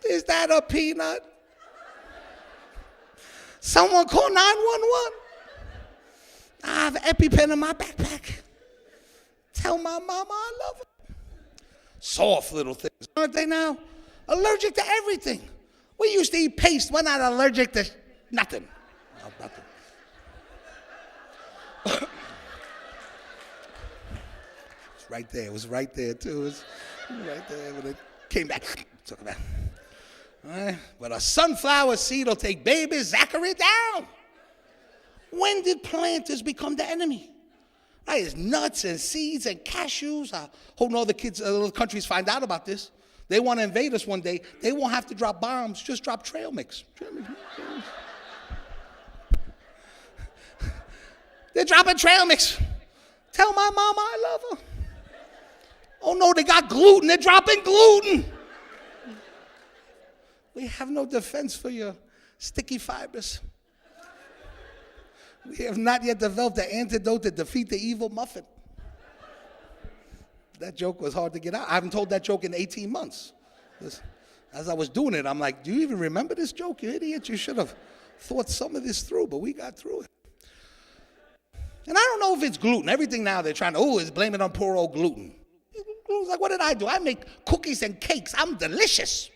Is that a peanut? Someone call 911. I have an EpiPen in my backpack. Tell my mama I love her. Soft little things, aren't they now? Allergic to everything. We used to eat paste. We're not allergic to nothing. No, nothing. It's right there. It was right there, too. It was right there when it came back. Took it back. All right. But a sunflower seed will take baby Zachary down. When did planters become the enemy? Right, it's nuts and seeds and cashews. I hope all the kids, other countries find out about this. They want to invade us one day. They won't have to drop bombs. Just drop trail mix. They're dropping trail mix. Tell my mama I love her. Oh no, they got gluten. They're dropping gluten. We have no defense for your sticky fibers. We have not yet developed the antidote to defeat the evil muffin. That joke was hard to get out. I haven't told that joke in 18 months. As I was doing it, I'm like, do you even remember this joke, you idiot? You should have thought some of this through, but we got through it. And I don't know if it's gluten. Everything now they're trying to, is blame it on poor old gluten. Gluten's like, what did I do? I make cookies and cakes. I'm delicious.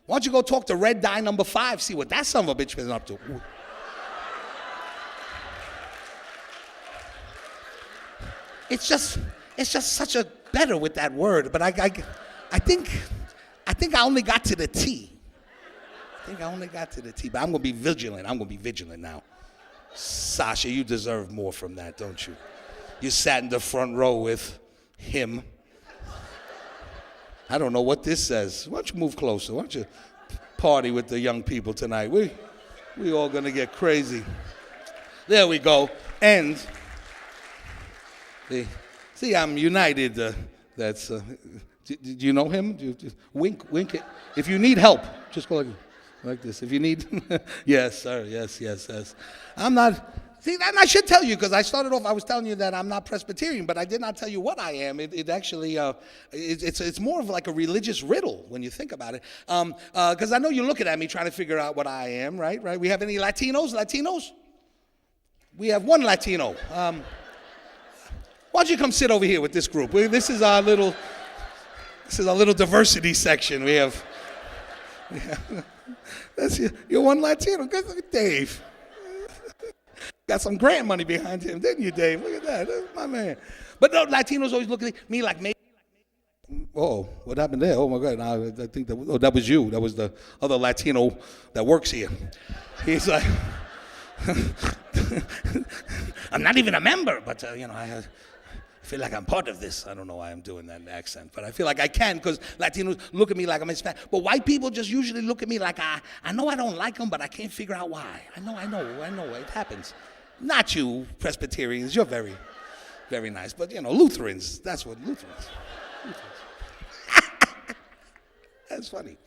Why don't you go talk to Red Dye number 5, see what that son of a bitch been up to. Ooh. It's just such a better with that word, but I think I only got to the T. But I'm gonna be vigilant now. Sasha, you deserve more from that, don't you? You sat in the front row with him. I don't know what this says. Why don't you move closer? Why don't you party with the young people tonight? We all gonna get crazy. There we go. And see, I'm united. Do you know him? Wink it. If you need help, just go like this. If you need, yes, sir, yes. I'm not. See, and I should tell you because I started off. I was telling you that I'm not Presbyterian, but I did not tell you what I am. It actually, it's more of like a religious riddle when you think about it. Because I know you're looking at me trying to figure out what I am. Right. We have any Latinos? We have one Latino. Why don't you come sit over here with this group? This is our little diversity section. We have that's you're one Latino. Look at Dave. Got some grant money behind him, didn't you, Dave? Look at that. That's my man. But no, Latinos always look at me like maybe. Oh, what happened there? Oh my God! I think that was you. That was the other Latino that works here. He's like, I'm not even a member, but I feel like I'm part of this. I don't know why I'm doing that accent, but I feel like I can because Latinos look at me like I'm Hispanic. But white people just usually look at me like I know I don't like them, but I can't figure out why. I know. It happens. Not you, Presbyterians. You're very, very nice. But, Lutherans. That's what Lutherans. That's funny.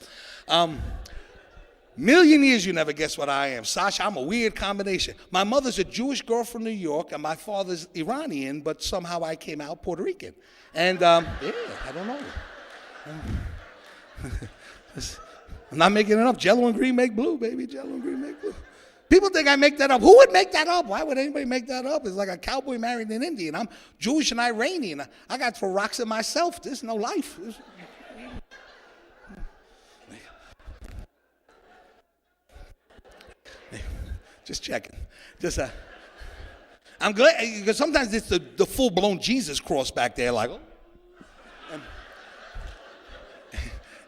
Million years you never guess what I am. Sasha, I'm a weird combination. My mother's a Jewish girl from New York, and my father's Iranian, but somehow I came out Puerto Rican. And, I don't know. I'm not making it up. Jello and green make blue, baby. Jello and green make blue. People think I make that up. Who would make that up? Why would anybody make that up? It's like a cowboy married an Indian. I'm Jewish and Iranian. I got to throw rocks at myself. There's no life. Just checking. I'm glad, because sometimes it's the full-blown Jesus cross back there, like, oh.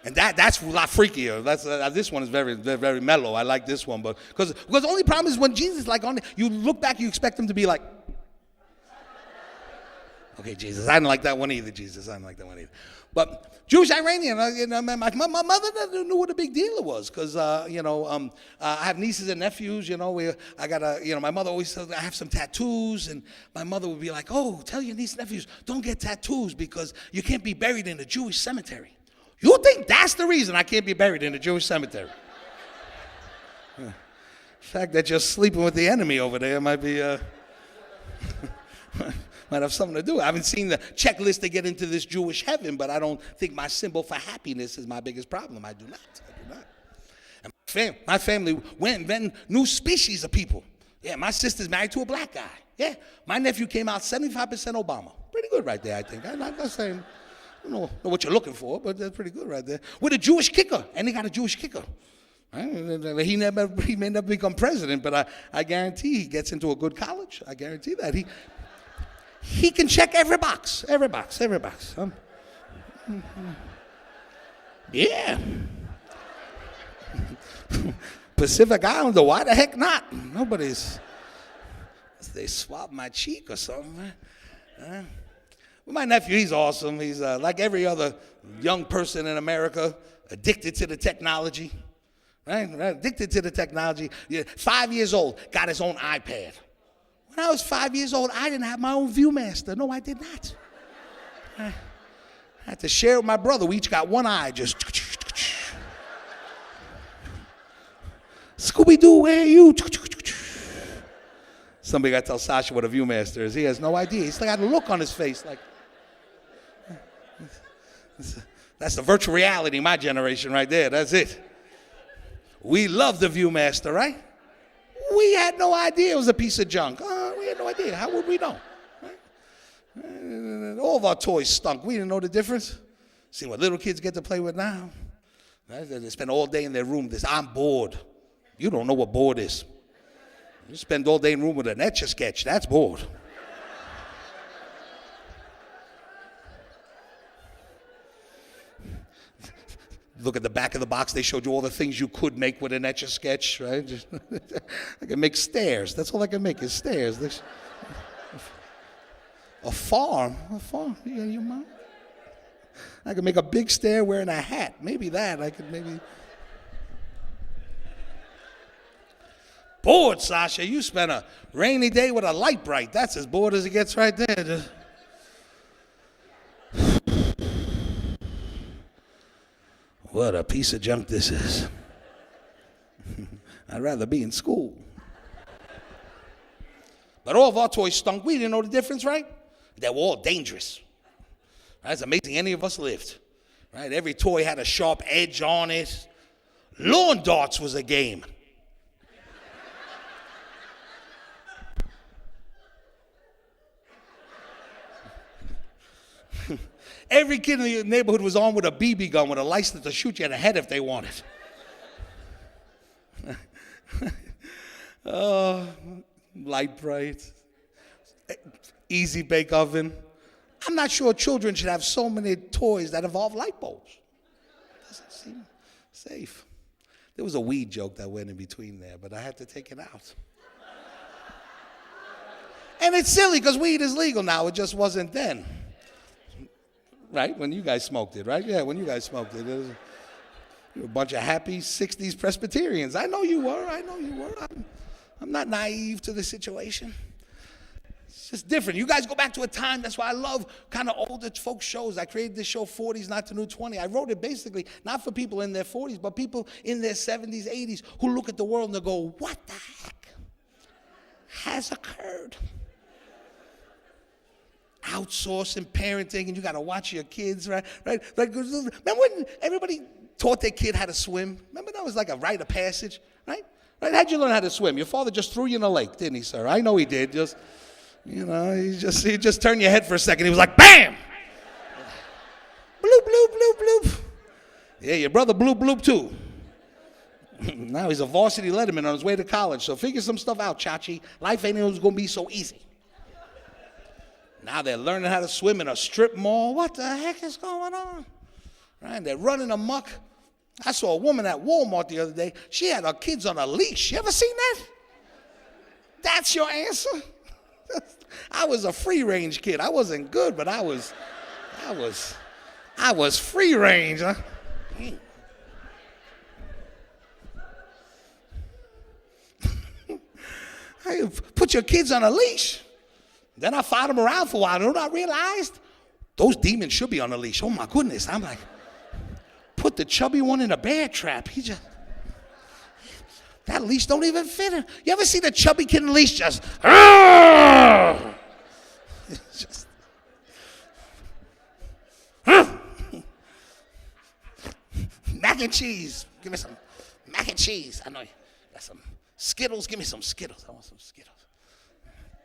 And that's a lot freakier. This one is very, very, very mellow. I like this one, but because the only problem is when Jesus, you look back, you expect him to be like, okay, Jesus, I didn't like that one either, Jesus. I didn't like that one either. But Jewish Iranian, my mother never knew what a big deal it was because, I have nieces and nephews, my mother always said I have some tattoos, and my mother would be like, oh, tell your nieces and nephews, don't get tattoos because you can't be buried in a Jewish cemetery. You think that's the reason I can't be buried in a Jewish cemetery? The fact that you're sleeping with the enemy over there might be, Might have something to do. I haven't seen the checklist to get into this Jewish heaven, but I don't think my symbol for happiness is my biggest problem. I do not. And my family went and invented new species of people. Yeah, my sister's married to a black guy. Yeah, my nephew came out 75% Obama. Pretty good right there, I think. I'm not saying, I don't know what you're looking for, but that's pretty good right there. With a Jewish kicker, and they got a Jewish kicker. Right? He may never become president, but I guarantee he gets into a good college. I guarantee that. He can check every box. Yeah. Pacific Islander, why the heck not? They swabbed my cheek or something. Well, my nephew, he's awesome. He's like every other young person in America, addicted to the technology. Right? Addicted to the technology. Yeah, 5 years old, got his own iPad. When I was 5 years old, I didn't have my own Viewmaster. No, I did not. I had to share with my brother. We each got one eye, just. Scooby-Doo, where are you? Somebody got to tell Sasha what a Viewmaster is. He has no idea. He's got a look on his face like. That's the virtual reality, my generation right there. That's it. We love the Viewmaster, right? We had no idea it was a piece of junk. We had no idea. How would we know? Right? All of our toys stunk. We didn't know the difference. See what little kids get to play with now. Right? They spend all day in their room. I'm bored. You don't know what bored is. You spend all day in the room with an Etch-a-Sketch. That's bored. Look at the back of the box. They showed you all the things you could make with an Etch-a-Sketch, right? I can make stairs. That's all I can make is stairs. A farm. Yeah, your mom. I can make a big stair wearing a hat. Maybe that. I could maybe. Bored, Sasha. You spent a rainy day with a light bright. That's as bored as it gets right there. What a piece of junk this is. I'd rather be in school. But all of our toys stunk. We didn't know the difference, right? They were all dangerous. Right? It's amazing any of us lived. Right? Every toy had a sharp edge on it. Lawn darts was a game. Every kid in the neighborhood was armed with a BB gun with a license to shoot you in the head if they wanted. Light bright, easy bake oven. I'm not sure children should have so many toys that involve light bulbs. Doesn't seem safe. There was a weed joke that went in between there, but I had to take it out. And it's silly because weed is legal now. It just wasn't then. Right, when you guys smoked it, right? Yeah, when you guys smoked it. You were a bunch of happy 60s Presbyterians. I know you were. I'm not naive to the situation. It's just different. You guys go back to a time, that's why I love kind of older folk shows. I created this show, 40s Not the New 20. I wrote it basically not for people in their 40s, but people in their 70s, 80s who look at the world and they go, what the heck has occurred? Outsourcing parenting, and you got to watch your kids, right? Like, remember when everybody taught their kid how to swim? Remember that was like a rite of passage, right? How'd you learn how to swim? Your father just threw you in a lake, didn't he, sir? I know he did. Just, he just turned your head for a second. He was like, bam! Bloop, bloop, bloop, bloop. Yeah, your brother bloop, bloop, too. Now he's a varsity letterman on his way to college, so figure some stuff out, Chachi. Life ain't always going to be so easy. Now they're learning how to swim in a strip mall. What the heck is going on? Right? They're running amok. I saw a woman at Walmart the other day. She had her kids on a leash. You ever seen that? That's your answer? I was a free range kid. I wasn't good, but I was free range. Huh? Put your kids on a leash. Then I followed them around for a while. You know what I realized? Those demons should be on a leash. Oh, my goodness. I'm like, put the chubby one in a bear trap. That leash don't even fit him. You ever see the chubby kid in the leash just, and cheese. Give me some mac and cheese. I know you got some Skittles. Give me some Skittles. I want some Skittles.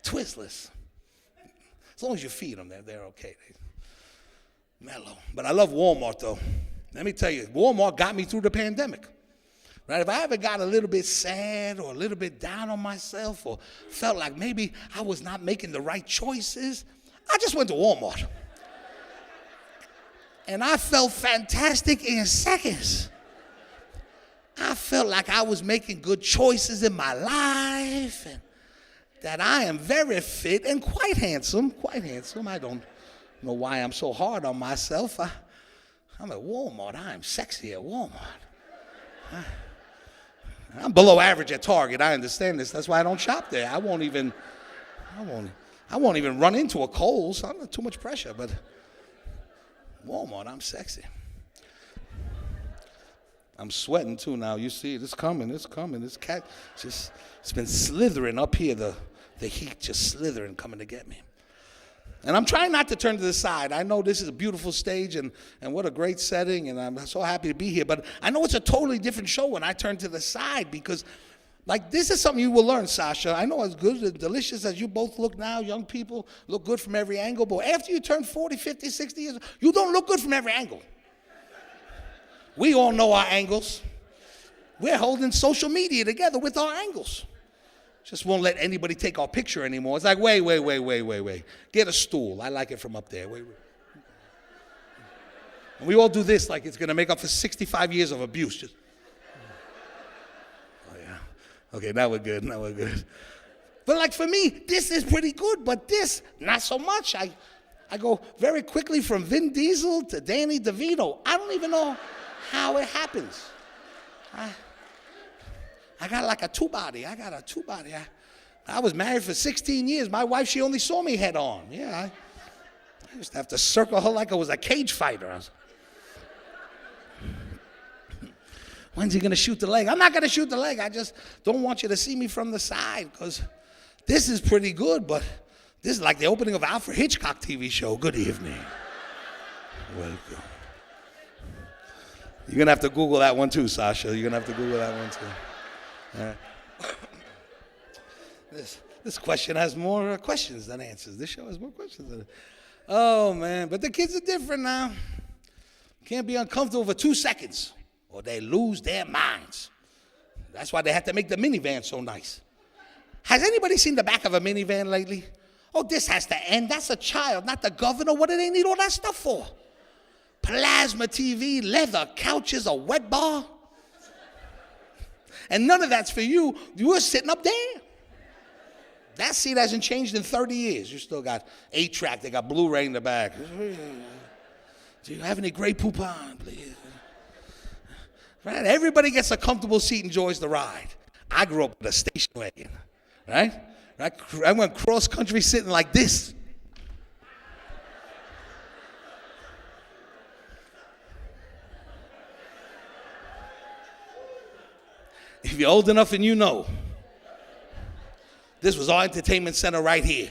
Twizzlers. As long as you feed them, they're okay. Mellow. But I love Walmart, though. Let me tell you, Walmart got me through the pandemic. Right? If I ever got a little bit sad or a little bit down on myself or felt like maybe I was not making the right choices, I just went to Walmart. And I felt fantastic in seconds. I felt like I was making good choices in my life and that I am very fit and quite handsome. Quite handsome. I don't know why I'm so hard on myself. I'm at Walmart. I am sexy at Walmart. I'm below average at Target. I understand this. That's why I don't shop there. I won't even run into a Kohl's. I'm not too much pressure, but Walmart, I'm sexy. I'm sweating too now. You see it. It's coming. It's coming. This cat just, it's been slithering up here. The heat just slithering, coming to get me. And I'm trying not to turn to the side. I know this is a beautiful stage and what a great setting, and I'm so happy to be here. But I know it's a totally different show when I turn to the side because, like, this is something you will learn, Sasha. I know as good and delicious as you both look now, young people look good from every angle, but after you turn 40, 50, 60 years, you don't look good from every angle. We all know our angles. We're holding social media together with our angles. Just won't let anybody take our picture anymore. It's like, wait. Get a stool. I like it from up there. Wait. And we all do this like it's going to make up for 65 years of abuse. Just, oh, yeah. Okay, now we're good. But like for me, this is pretty good, but this, not so much. I go very quickly from Vin Diesel to Danny DeVito. I don't even know how it happens. I got like a two-body. I was married for 16 years. My wife, she only saw me head on. Yeah, I used to have to circle her like I was a cage fighter. When's he going to shoot the leg? I'm not going to shoot the leg. I just don't want you to see me from the side because this is pretty good, but this is like the opening of Alfred Hitchcock TV show. Good evening. Welcome. You're going to have to Google that one too, Sasha. You're going to have to Google that one too. All right. This question has more questions than answers. This show has more questions than Oh, man. But the kids are different now. Can't be uncomfortable for 2 seconds or they lose their minds. That's why they have to make the minivan so nice. Has anybody seen the back of a minivan lately? Oh, this has to end. That's a child, not the governor. What do they need all that stuff for? Plasma TV, leather couches, a wet bar. And none of that's for you. You were sitting up there. That seat hasn't changed in 30 years. You still got 8-track. They got Blu-ray in the back. Do you have any Grey Poupon, please? Right? Everybody gets a comfortable seat and enjoys the ride. I grew up with a station wagon, right? I went cross-country sitting like this. If you're old enough and you know, this was our entertainment center right here.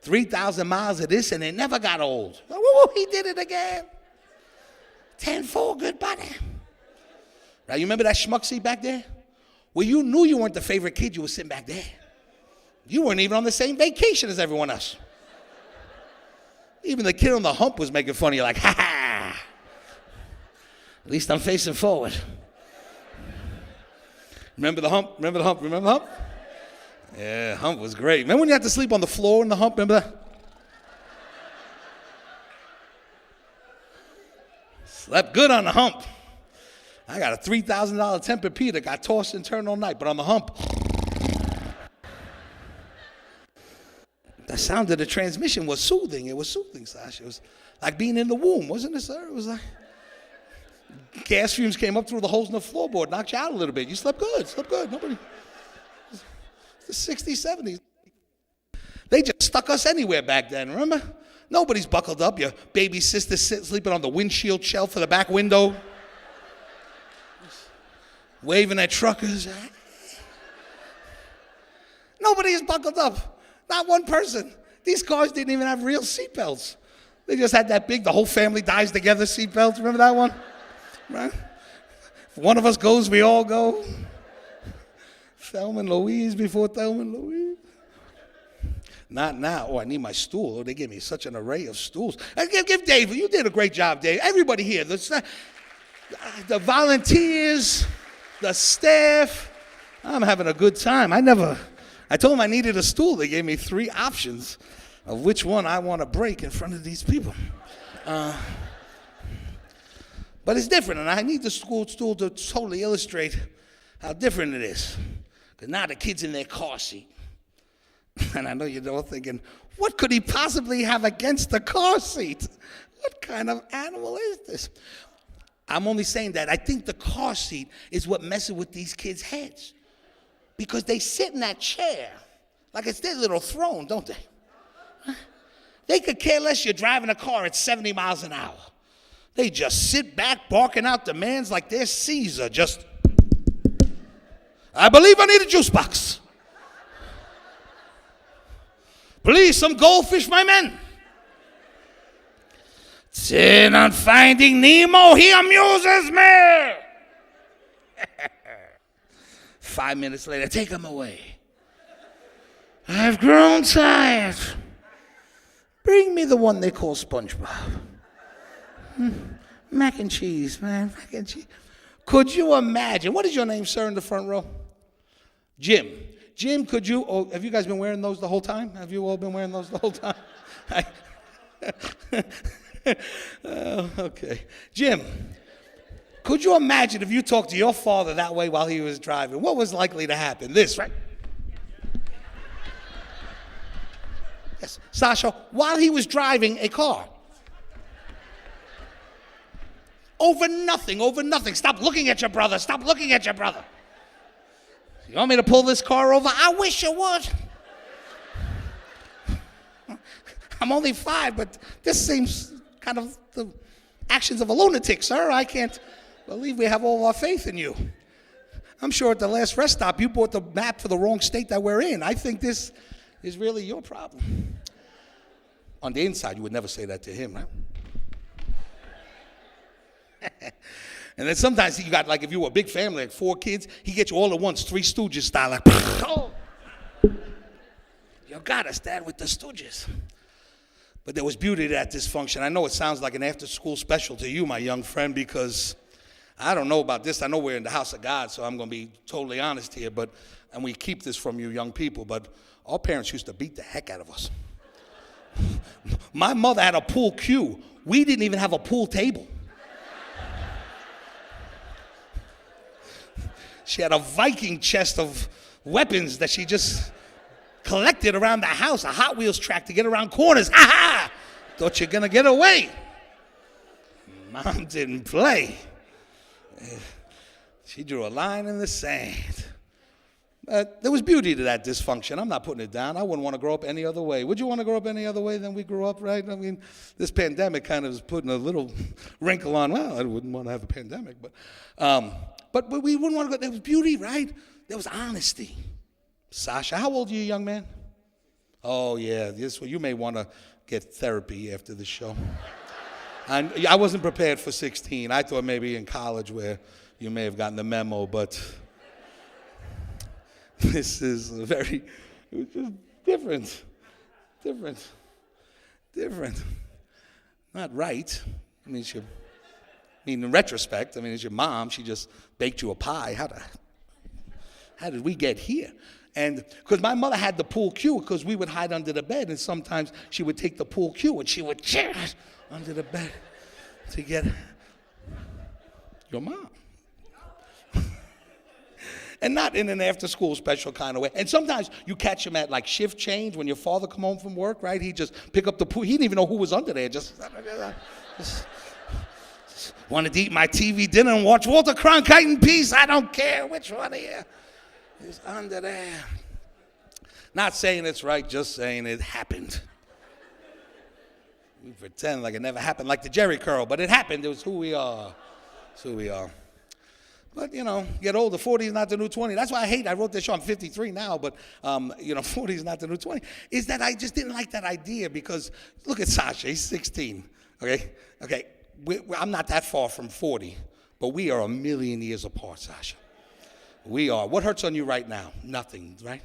3,000 miles of this and it never got old. Oh, he did it again. 10-4, good buddy. Right, you remember that schmuck seat back there? Well, you knew you weren't the favorite kid, you were sitting back there. You weren't even on the same vacation as everyone else. Even the kid on the hump was making fun of you like, ha ha. At least I'm facing forward. Remember the hump? Yeah, hump was great. Remember when you had to sleep on the floor in the hump? Remember that? Slept good on the hump. I got a $3,000 Tempur-Pedic that got tossed and turned all night, but on the hump. The sound of the transmission was soothing. It was soothing, Sasha. It was like being in the womb, wasn't it, sir? It was like gas fumes came up through the holes in the floorboard, knocked you out a little bit. You slept good. Nobody. The 60s, 70s. They just stuck us anywhere back then, remember? Nobody's buckled up. Your baby sister sleeping on the windshield shelf of the back window. Waving at truckers. Nobody is buckled up. Not one person. These cars didn't even have real seatbelts. They just had that big, the whole family dies together seatbelts. Remember that one? right? If one of us goes, we all go. Thelma and Louise before Thelma and Louise. Not now. Oh, I need my stool. Oh, they gave me such an array of stools. Give Dave. You did a great job, Dave. Everybody here. The volunteers, the staff. I'm having a good time. I told them I needed a stool. They gave me 3 options of which one I want to break in front of these people. But it's different, and I need the school stool to totally illustrate how different it is. Because now the kid's in their car seat. And I know you're all thinking, what could he possibly have against the car seat? What kind of animal is this? I'm only saying that I think the car seat is what messes with these kids' heads. Because they sit in that chair like it's their little throne, don't they? They could care less you're driving a car at 70 miles an hour. They just sit back barking out demands like they're Caesar. Just, I believe I need a juice box. Please, some goldfish, my men. Sin on Finding Nemo, he amuses me. 5 minutes later, take him away. I've grown tired. Bring me the one they call SpongeBob. Mac and cheese, man, mac and cheese. Could you imagine? What is your name, sir, in the front row? Jim. Jim, could you, have you guys been wearing those the whole time? Have you all been wearing those the whole time? Okay. Jim, could you imagine if you talked to your father that way while he was driving? What was likely to happen? This, right? Yes. Sasha, while he was driving a car. Over nothing. Stop looking at your brother. Stop looking at your brother. You want me to pull this car over? I wish you would. I'm only 5, but this seems kind of the actions of a lunatic, sir. I can't believe we have all our faith in you. I'm sure at the last rest stop you bought the map for the wrong state that we're in. I think this is really your problem. On the inside, you would never say that to him, right? And then sometimes you got, like, if you were a big family, like 4 kids, he gets you all at once, 3 Stooges style, like, oh, you got us, Dad, with the Stooges. But there was beauty to that dysfunction. I know it sounds like an after-school special to you, my young friend, because I don't know about this. I know we're in the house of God, so I'm going to be totally honest here, and we keep this from you young people, but our parents used to beat the heck out of us. My mother had a pool cue. We didn't even have a pool table. She had a Viking chest of weapons that she just collected around the house, a Hot Wheels track to get around corners. Aha! Thought you're going to get away. Mom didn't play. She drew a line in the sand. There was beauty to that dysfunction. I'm not putting it down. I wouldn't want to grow up any other way. Would you want to grow up any other way than we grew up, right? I mean, this pandemic kind of is putting a little wrinkle on, well, I wouldn't want to have a pandemic, but we wouldn't want to go. There was beauty, right? There was honesty. Sasha, how old are you, young man? Oh, yeah, you may want to get therapy after the show. I wasn't prepared for 16. I thought maybe in college where you may have gotten the memo, but this is very different. Not right. I mean, in retrospect, it's your mom. She just baked you a pie. How did we get here? And because my mother had the pool cue, because we would hide under the bed, and sometimes she would take the pool cue and she would chair under the bed to get your mom. And not in an after-school special kind of way. And sometimes you catch him at like shift change when your father come home from work, right? He'd just pick up the pool. He didn't even know who was under there. Just wanted to eat my TV dinner and watch Walter Cronkite in peace. I don't care which one of you is under there. Not saying it's right, just saying it happened. We pretend like it never happened, like the Jerry curl, but it happened. It was who we are. It's who we are. But, get older. 40 is not the new 20. That's why I wrote this show. I'm 53 now, but, 40 is not the new 20. Is that I just didn't like that idea because, look at Sasha. He's 16, okay? I'm not that far from 40, But we are a million years apart, Sasha. We are. What hurts on you right now? Nothing, right?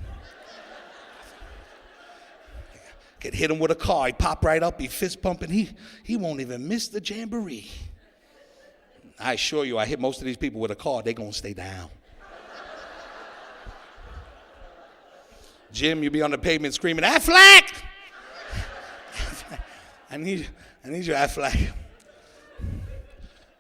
Could hit him with a car. He pop right up. He fist pumping. He won't even miss the jamboree. I assure you, I hit most of these people with a car. They're going to stay down. Jim, you be on the pavement screaming, Affleck! I need you, Affleck.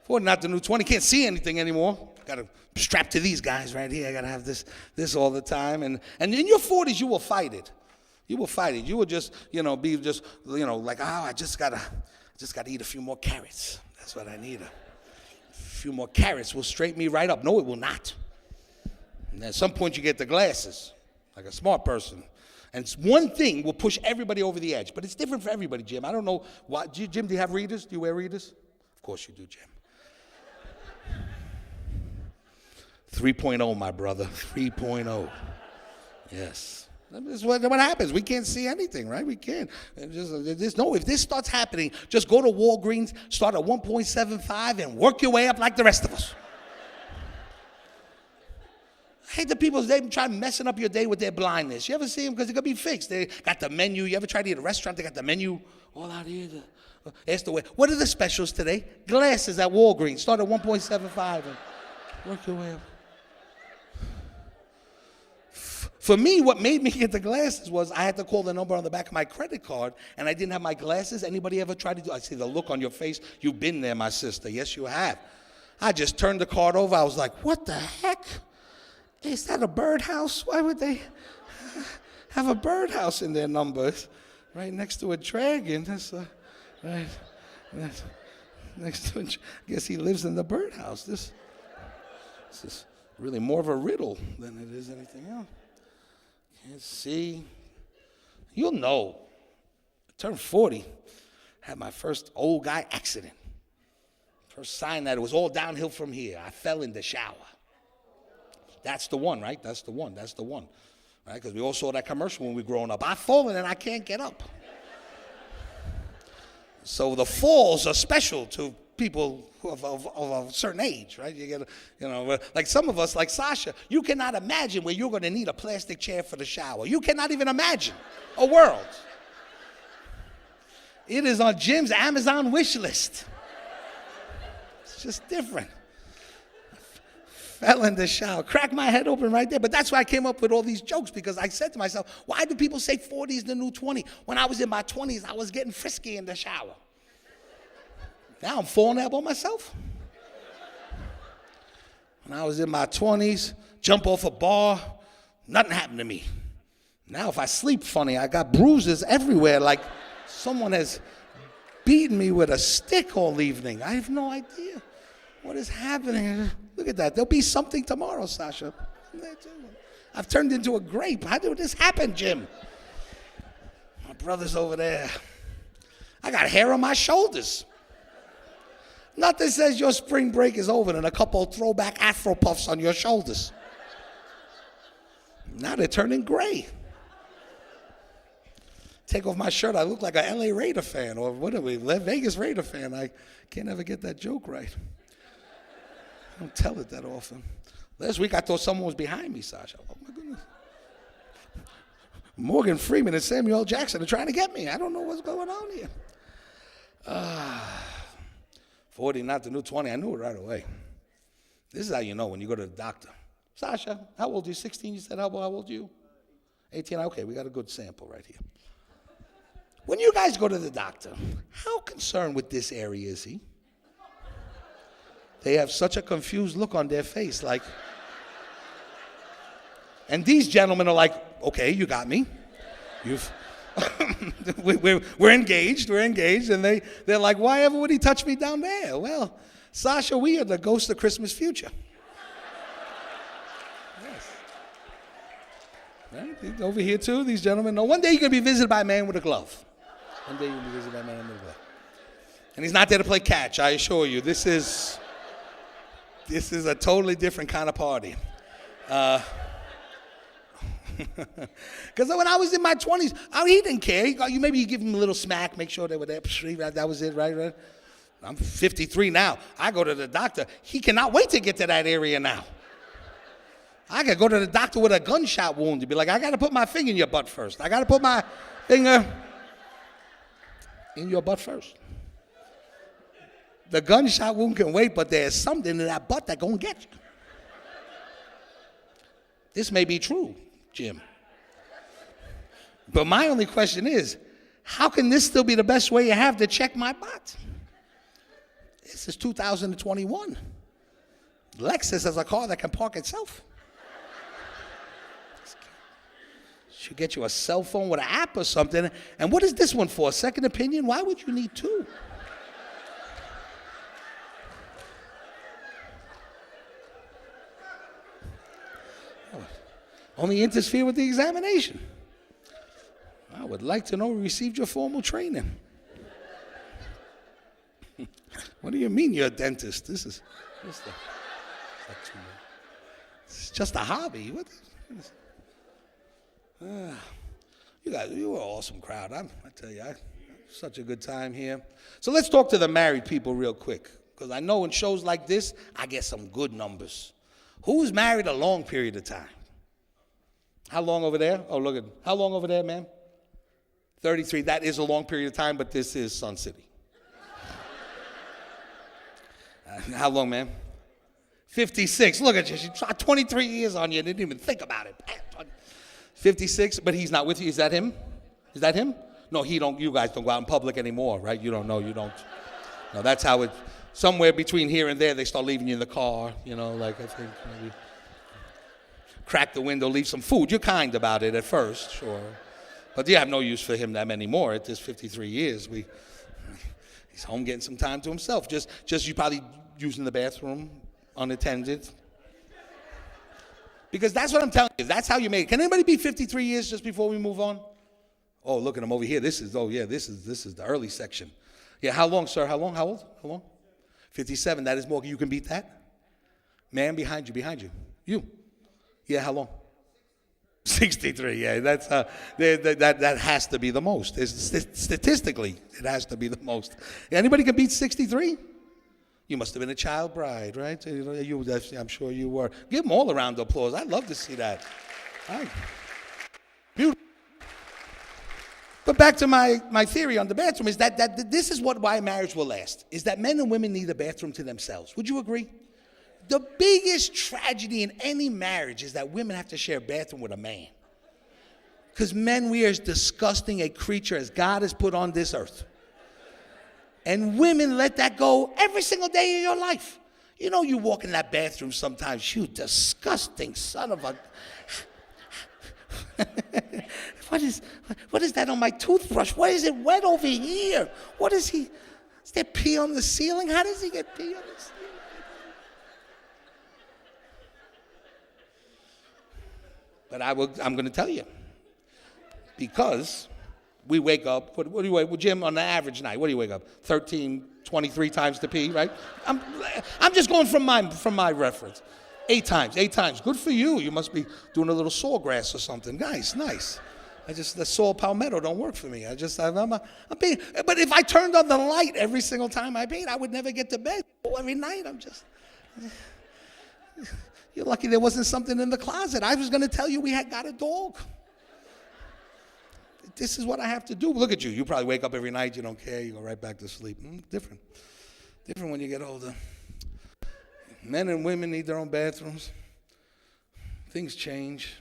For not the new 20, can't see anything anymore. Got to strap to these guys right here. I got to have this all the time. And in your 40s, you will fight it. You will fight it. You will just, be just, like, I just gotta eat a few more carrots. That's what I need. A few more carrots will straighten me right up. No, it will not. And at some point, you get the glasses, like a smart person. And one thing will push everybody over the edge. But it's different for everybody, Jim. I don't know why. Jim, do you have readers? Do you wear readers? Of course you do, Jim. 3.0, my brother. 3.0. Yes. That's what happens. We can't see anything, right? We can't. If this starts happening, just go to Walgreens, start at 1.75, and work your way up like the rest of us. I hate the people, they try messing up your day with their blindness. You ever see them? Because it could be fixed. They got the menu. You ever try to eat at a restaurant? They got the menu all out here. Ask the way. What are the specials today? Glasses at Walgreens. Start at 1.75 and work your way up. For me, what made me get the glasses was I had to call the number on the back of my credit card, and I didn't have my glasses. Anybody ever tried to do? I see the look on your face. You've been there, my sister. Yes, you have. I just turned the card over. I was like, what the heck? Is that a birdhouse? Why would they have a birdhouse in their numbers? Right next to a dragon. That's right. That's next to I guess he lives in the birdhouse. This is really more of a riddle than it is anything else. Can't see. You'll know. I turned 40. Had my first old guy accident. First sign that it was all downhill from here. I fell in the shower. That's the one, right? That's the one. Right? Because we all saw that commercial when we were growing up. I've fallen and I can't get up. So the falls are special to people of a certain age, right? You get, like some of us, like Sasha, you cannot imagine where you're going to need a plastic chair for the shower. You cannot even imagine a world. It is on Jim's Amazon wish list. It's just different. Fell in the shower, cracked my head open right there. But that's why I came up with all these jokes, because I said to myself, why do people say 40 is the new 20? When I was in my 20s, I was getting frisky in the shower. Now I'm falling out by myself. When I was in my 20s, jump off a bar, nothing happened to me. Now if I sleep funny, I got bruises everywhere, like someone has beaten me with a stick all evening. I have no idea what is happening. Look at that. There'll be something tomorrow, Sasha. I've turned into a grape. How did this happen, Jim? My brother's over there. I got hair on my shoulders. Nothing says your spring break is over than a couple of throwback Afro puffs on your shoulders. Now they're turning gray. Take off my shirt, I look like a LA Raider fan, or what are we, Vegas Raider fan. I can't ever get that joke right. I don't tell it that often. Last week I thought someone was behind me, Sasha. Oh my goodness. Morgan Freeman and Samuel L. Jackson are trying to get me. I don't know what's going on here. 40, not the new 20. I knew it right away. This is how you know when you go to the doctor. Sasha, how old are you? 16, you said. How old are you? 18. Okay, we got a good sample right here. When you guys go to the doctor, how concerned with this area is he? They have such a confused look on their face, like. And these gentlemen are like, okay, you got me. We're engaged, and they're like, why ever would he touch me down there? Well, Sasha, we are the ghost of Christmas future. Yes. Right? Over here too, these gentlemen know one day you're going to be visited by a man with a glove. One day you're going to be visited by a man with a glove. And he's not there to play catch, I assure you. This is a totally different kind of party. Because when I was in my 20s, he didn't care. Maybe you give him a little smack, make sure they were there. That was it, right? I'm 53 now. I go to the doctor. He cannot wait to get to that area now. I got to go to the doctor with a gunshot wound to be like, I got to put my finger in your butt first. I got to put my finger in your butt first. The gunshot wound can wait, but there's something in that butt that's going to get you. This may be true, Jim. But my only question is, how can this still be the best way you have to check my butt? This is 2021. Lexus has a car that can park itself. Should get you a cell phone with an app or something. And what is this one for? A second opinion? Why would you need two? Only interfere with the examination. I would like to know you received your formal training. What do you mean you're a dentist? This is it's just a hobby. What? You guys, you were an awesome crowd. I tell you, such a good time here. So let's talk to the married people real quick, because I know in shows like this, I get some good numbers. Who's married a long period of time? How long over there? Oh, look at, how long over there, ma'am? 33. That is a long period of time, but this is Sun City. How long, ma'am? 56. Look at you. She tried 23 years on you and didn't even think about it. 56, but he's not with you. Is that him? Is that him? No, he don't. You guys don't go out in public anymore, right? You don't know. You don't. No, that's how it, somewhere between here and there, they start leaving you in the car, you know, like I think maybe crack the window, leave some food. You're kind about it at first, sure. But you have no use for him that anymore at this 53 years. He's home getting some time to himself. Just you probably using the bathroom unattended. Because that's what I'm telling you. That's how you made it. Can anybody be 53 years just before we move on? Oh, look at him over here. This is the early section. Yeah, how long, sir? How long? How old? How long? 57. That is more. You can beat that? Man, behind you. You. Yeah, how long? 63. Yeah, that's that has to be the most. Statistically, it has to be the most. Anybody can beat 63? You must have been a child bride, right? I'm sure you were. Give them all a round of applause. I'd love to see that. Right. Beautiful. But back to my theory on the bathroom is that this is why marriage will last, is that men and women need a bathroom to themselves. Would you agree? The biggest tragedy in any marriage is that women have to share a bathroom with a man. Because men, we are as disgusting a creature as God has put on this earth. And women let that go every single day of your life. You know, you walk in that bathroom sometimes, you disgusting son of a... What is that on my toothbrush? Why is it wet over here? What is he? Is there pee on the ceiling? How does he get pee on the ceiling? But I'm going to tell you. Because we wake up, what do you wake up, Jim, on an average night, what do you wake up? 13, 23 times to pee, right? I'm just going from my reference. 8 times. Good for you. You must be doing a little sawgrass or something. Nice. The saw palmetto don't work for me. I'm peeing. But if I turned on the light every single time I peed, I would never get to bed. Every night you're lucky there wasn't something in the closet. I was going to tell you we had got a dog. This is what I have to do. Look at you. You probably wake up every night. You don't care. You go right back to sleep. Different when you get older. Men and women need their own bathrooms. Things change.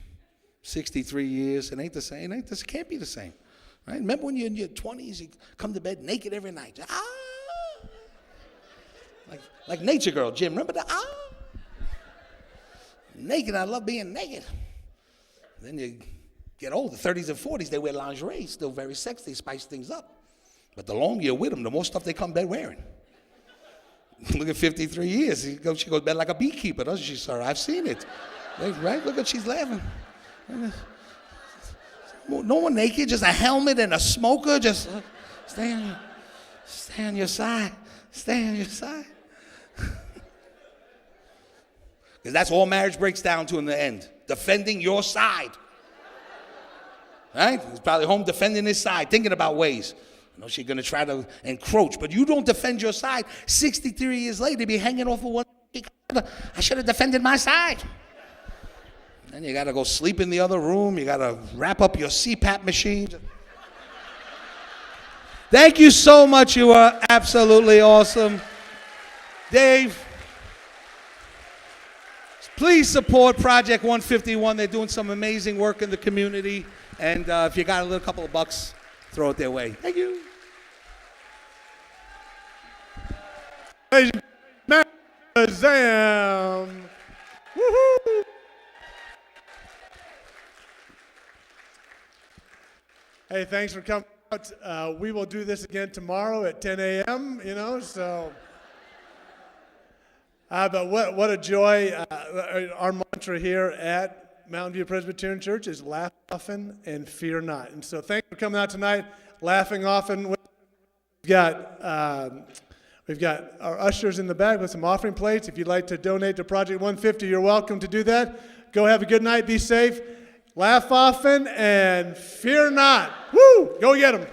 63 years. It ain't the same. It can't be the same. Right? Remember when you're in your 20s, you come to bed naked every night. Like Nature Girl, Jim. Remember that? Naked. I love being naked. Then you get older, 30s and 40s, they wear lingerie, still very sexy, spice things up. But the longer you're with them, the more stuff they come to bed wearing. Look at 53 years. She goes to bed like a beekeeper, doesn't she, sir? I've seen it. Right? Look at, she's laughing. No one naked, just a helmet and a smoker, just stay on your side. Stay on your side. Because that's all marriage breaks down to in the end. Defending your side. Right? He's probably home defending his side, thinking about ways. I know she's going to try to encroach, but you don't defend your side. 63 years later, they be hanging off of one. I should have defended my side. Then you got to go sleep in the other room. You got to wrap up your CPAP machine. Thank you so much. You are absolutely awesome. Dave, please support Project 151. They're doing some amazing work in the community. And if you got a little couple of bucks, throw it their way. Thank you. Zam. Woohoo. Hey, thanks for coming out. We will do this again tomorrow at 10 a.m., so. But what a joy. Our mantra here at Mountain View Presbyterian Church is laugh often and fear not. And so thanks for coming out tonight, laughing often. We've got our ushers in the back with some offering plates. If you'd like to donate to Project 150, you're welcome to do that. Go have a good night. Be safe. Laugh often and fear not. Woo! Go get them.